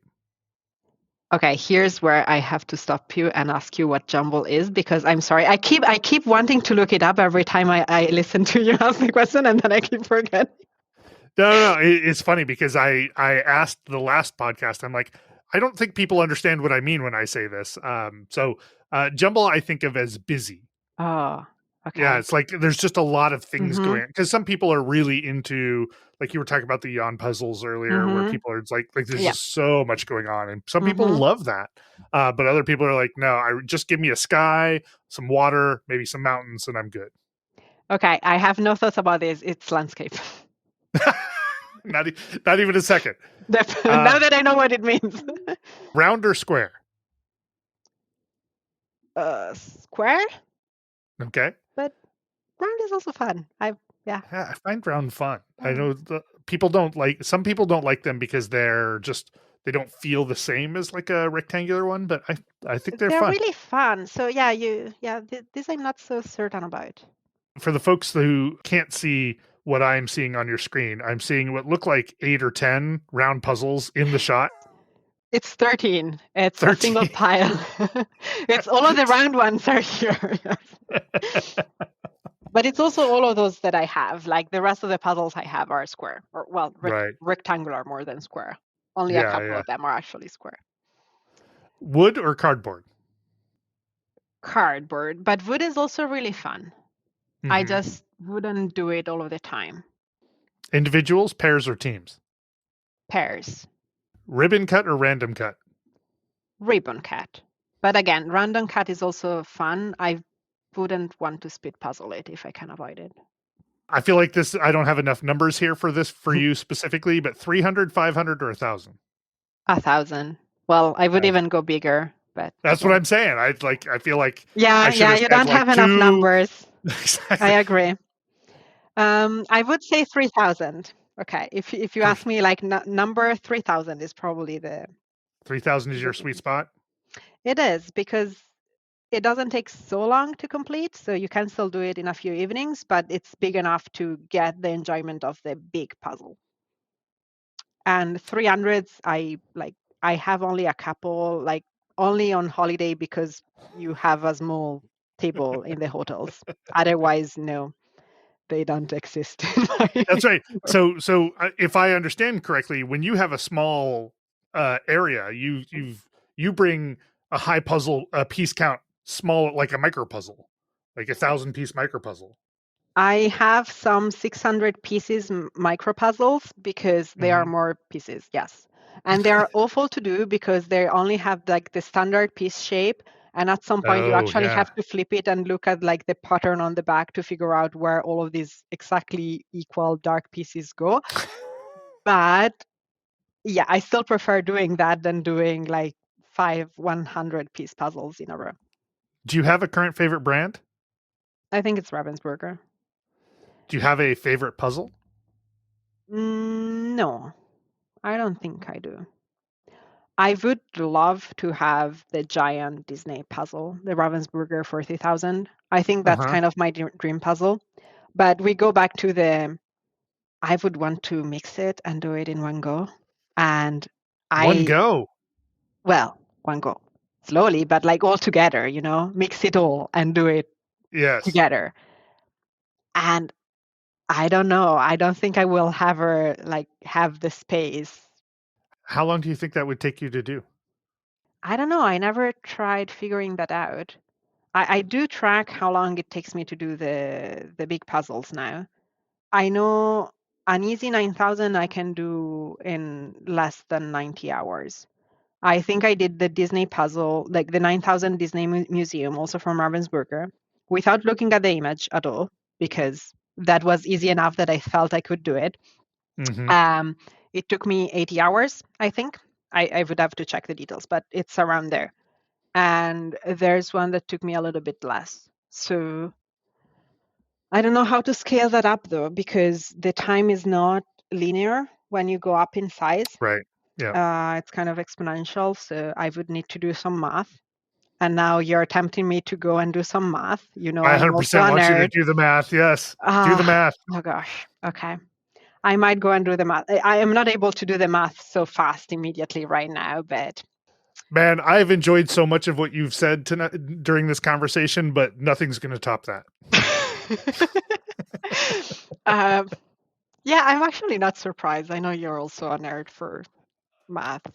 Okay, here's where I have to stop you and ask you what jumble is, because I'm sorry. I keep wanting to look it up every time I listen to you ask the question, and then I keep forgetting. No. It's funny because I asked the last podcast. I'm like, I don't think people understand what I mean when I say this. Jumble I think of as busy. Oh, Yeah, okay. it's like there's just a lot of things Mm-hmm. going on because some people are really into, like you were talking about the yawn puzzles earlier, where Mm-hmm. people are it's like there's Yeah. just so much going on, and some people Mm-hmm. love that, but other people are like, no, I just give me a sky, some water, maybe some mountains, and I'm good. Okay, I have no thoughts about this. It's landscape. Not even a second. Now that I know what it means. Round or square? Square, Okay. but round is also fun. Yeah, I find round fun. I Yeah. know some people don't like them because they don't feel the same as like a rectangular one, but I think they're They're fun. really fun. So yeah, this I'm not so certain about. For the folks who can't see what I'm seeing on your screen, I'm seeing what look like 8 or 10 round puzzles in the shot. It's 13. It's a single 13. pile. It's all of the round ones are here. Yes. But it's also all of those that I have. Like the rest of the puzzles I have are square, or well, Right. rectangular more than square. Only a Yeah, couple yeah. of them are actually square. Wood or cardboard? Cardboard, but wood is also really fun. I Mhm. just wouldn't do it all of the time. Individuals, pairs, or teams? Pairs, Ribbon cut or random cut? ribbon cut. But again, random cut is also fun. I wouldn't want to speed puzzle it if I can avoid it. I feel like I don't have enough numbers here for you specifically, but 300, 500, or 1,000? 1,000. Well, I would 1,000. even go bigger, but That's what I'm saying. I feel like yeah, I should have you said don't like have enough 2. numbers. Exactly. I agree. I would say 3,000. Okay, if you ask me, like number 3,000 is probably the 3,000 is your sweet spot? It is, because it doesn't take so long to complete, so you can still do it in a few evenings, but it's big enough to get the enjoyment of the big puzzle. And 300s, I have only a couple, like only on holiday because you have a small table in the hotels. Otherwise, no, they don't exist. That's right. So if I understand correctly, when you have a small area, you bring a high puzzle piece count small, like a micro puzzle, like 1,000-piece micro puzzle. I have some 600 pieces micro puzzles because they are more pieces, yes. And they are awful to do because they only have like the standard piece shape. And at some point you Oh actually yeah. have to flip it and look at like the pattern on the back to figure out where all of these exactly equal dark pieces go. But yeah, I still prefer doing that than doing like 100-piece puzzles in a row. Do you have a current favorite brand? I think it's Ravensburger. Do you have a favorite puzzle? No, I don't think I do. I would love to have the giant Disney puzzle, the Ravensburger 40,000. I think that's kind of my dream puzzle. But we go back to I would want to mix it and do it in one go. And One go. well, one go. Slowly, but like all together, mix it all and do it together. And I don't know. I don't think I will ever have the space. How long do you think that would take you to do? I don't know. I never tried figuring that out. I do track how long it takes me to do the big puzzles now. I know an easy 9,000 I can do in less than 90 hours. I think I did the Disney puzzle, like the 9,000 Disney Museum, also from Ravensburger, without looking at the image at all, because that was easy enough that I felt I could do it. It took me 80 hours, I think. I would have to check the details, but it's around there. And there's one that took me a little bit less. So I don't know how to scale that up though, because the time is not linear when you go up in size. Right. Yeah. It's kind of exponential. So I would need to do some math. And now you're tempting me to go and do some math. I I'm also 100% a want you to nerd. do the math. Yes. Do the math. Oh gosh. Okay. I might go and do the math. I am not able to do the math so fast immediately right now, but man, I've enjoyed so much of what you've said tonight during this conversation, but nothing's going to top that. Yeah, I'm actually not surprised. I know you're also a nerd for math.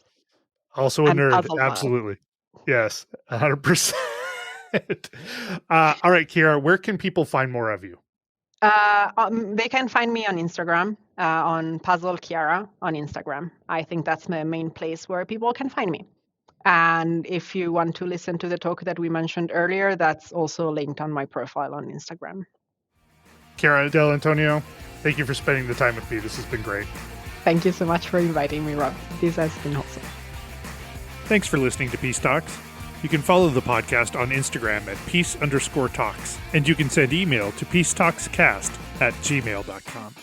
Also a and nerd. puzzle Absolutely. Yes. 100%. All right, Chiara, where can people find more of you? They can find me on Instagram, on Puzzle Chiara on Instagram. I think that's the main place where people can find me. And if you want to listen to the talk that we mentioned earlier, that's also linked on my profile on Instagram. Chiara Dellantonio, thank you for spending the time with me. This has been great. Thank you so much for inviting me, Rob. This has been awesome. Thanks for listening to Peace Talks. You can follow the podcast on Instagram at peace_talks, and you can send email to peacetalkscast@gmail.com.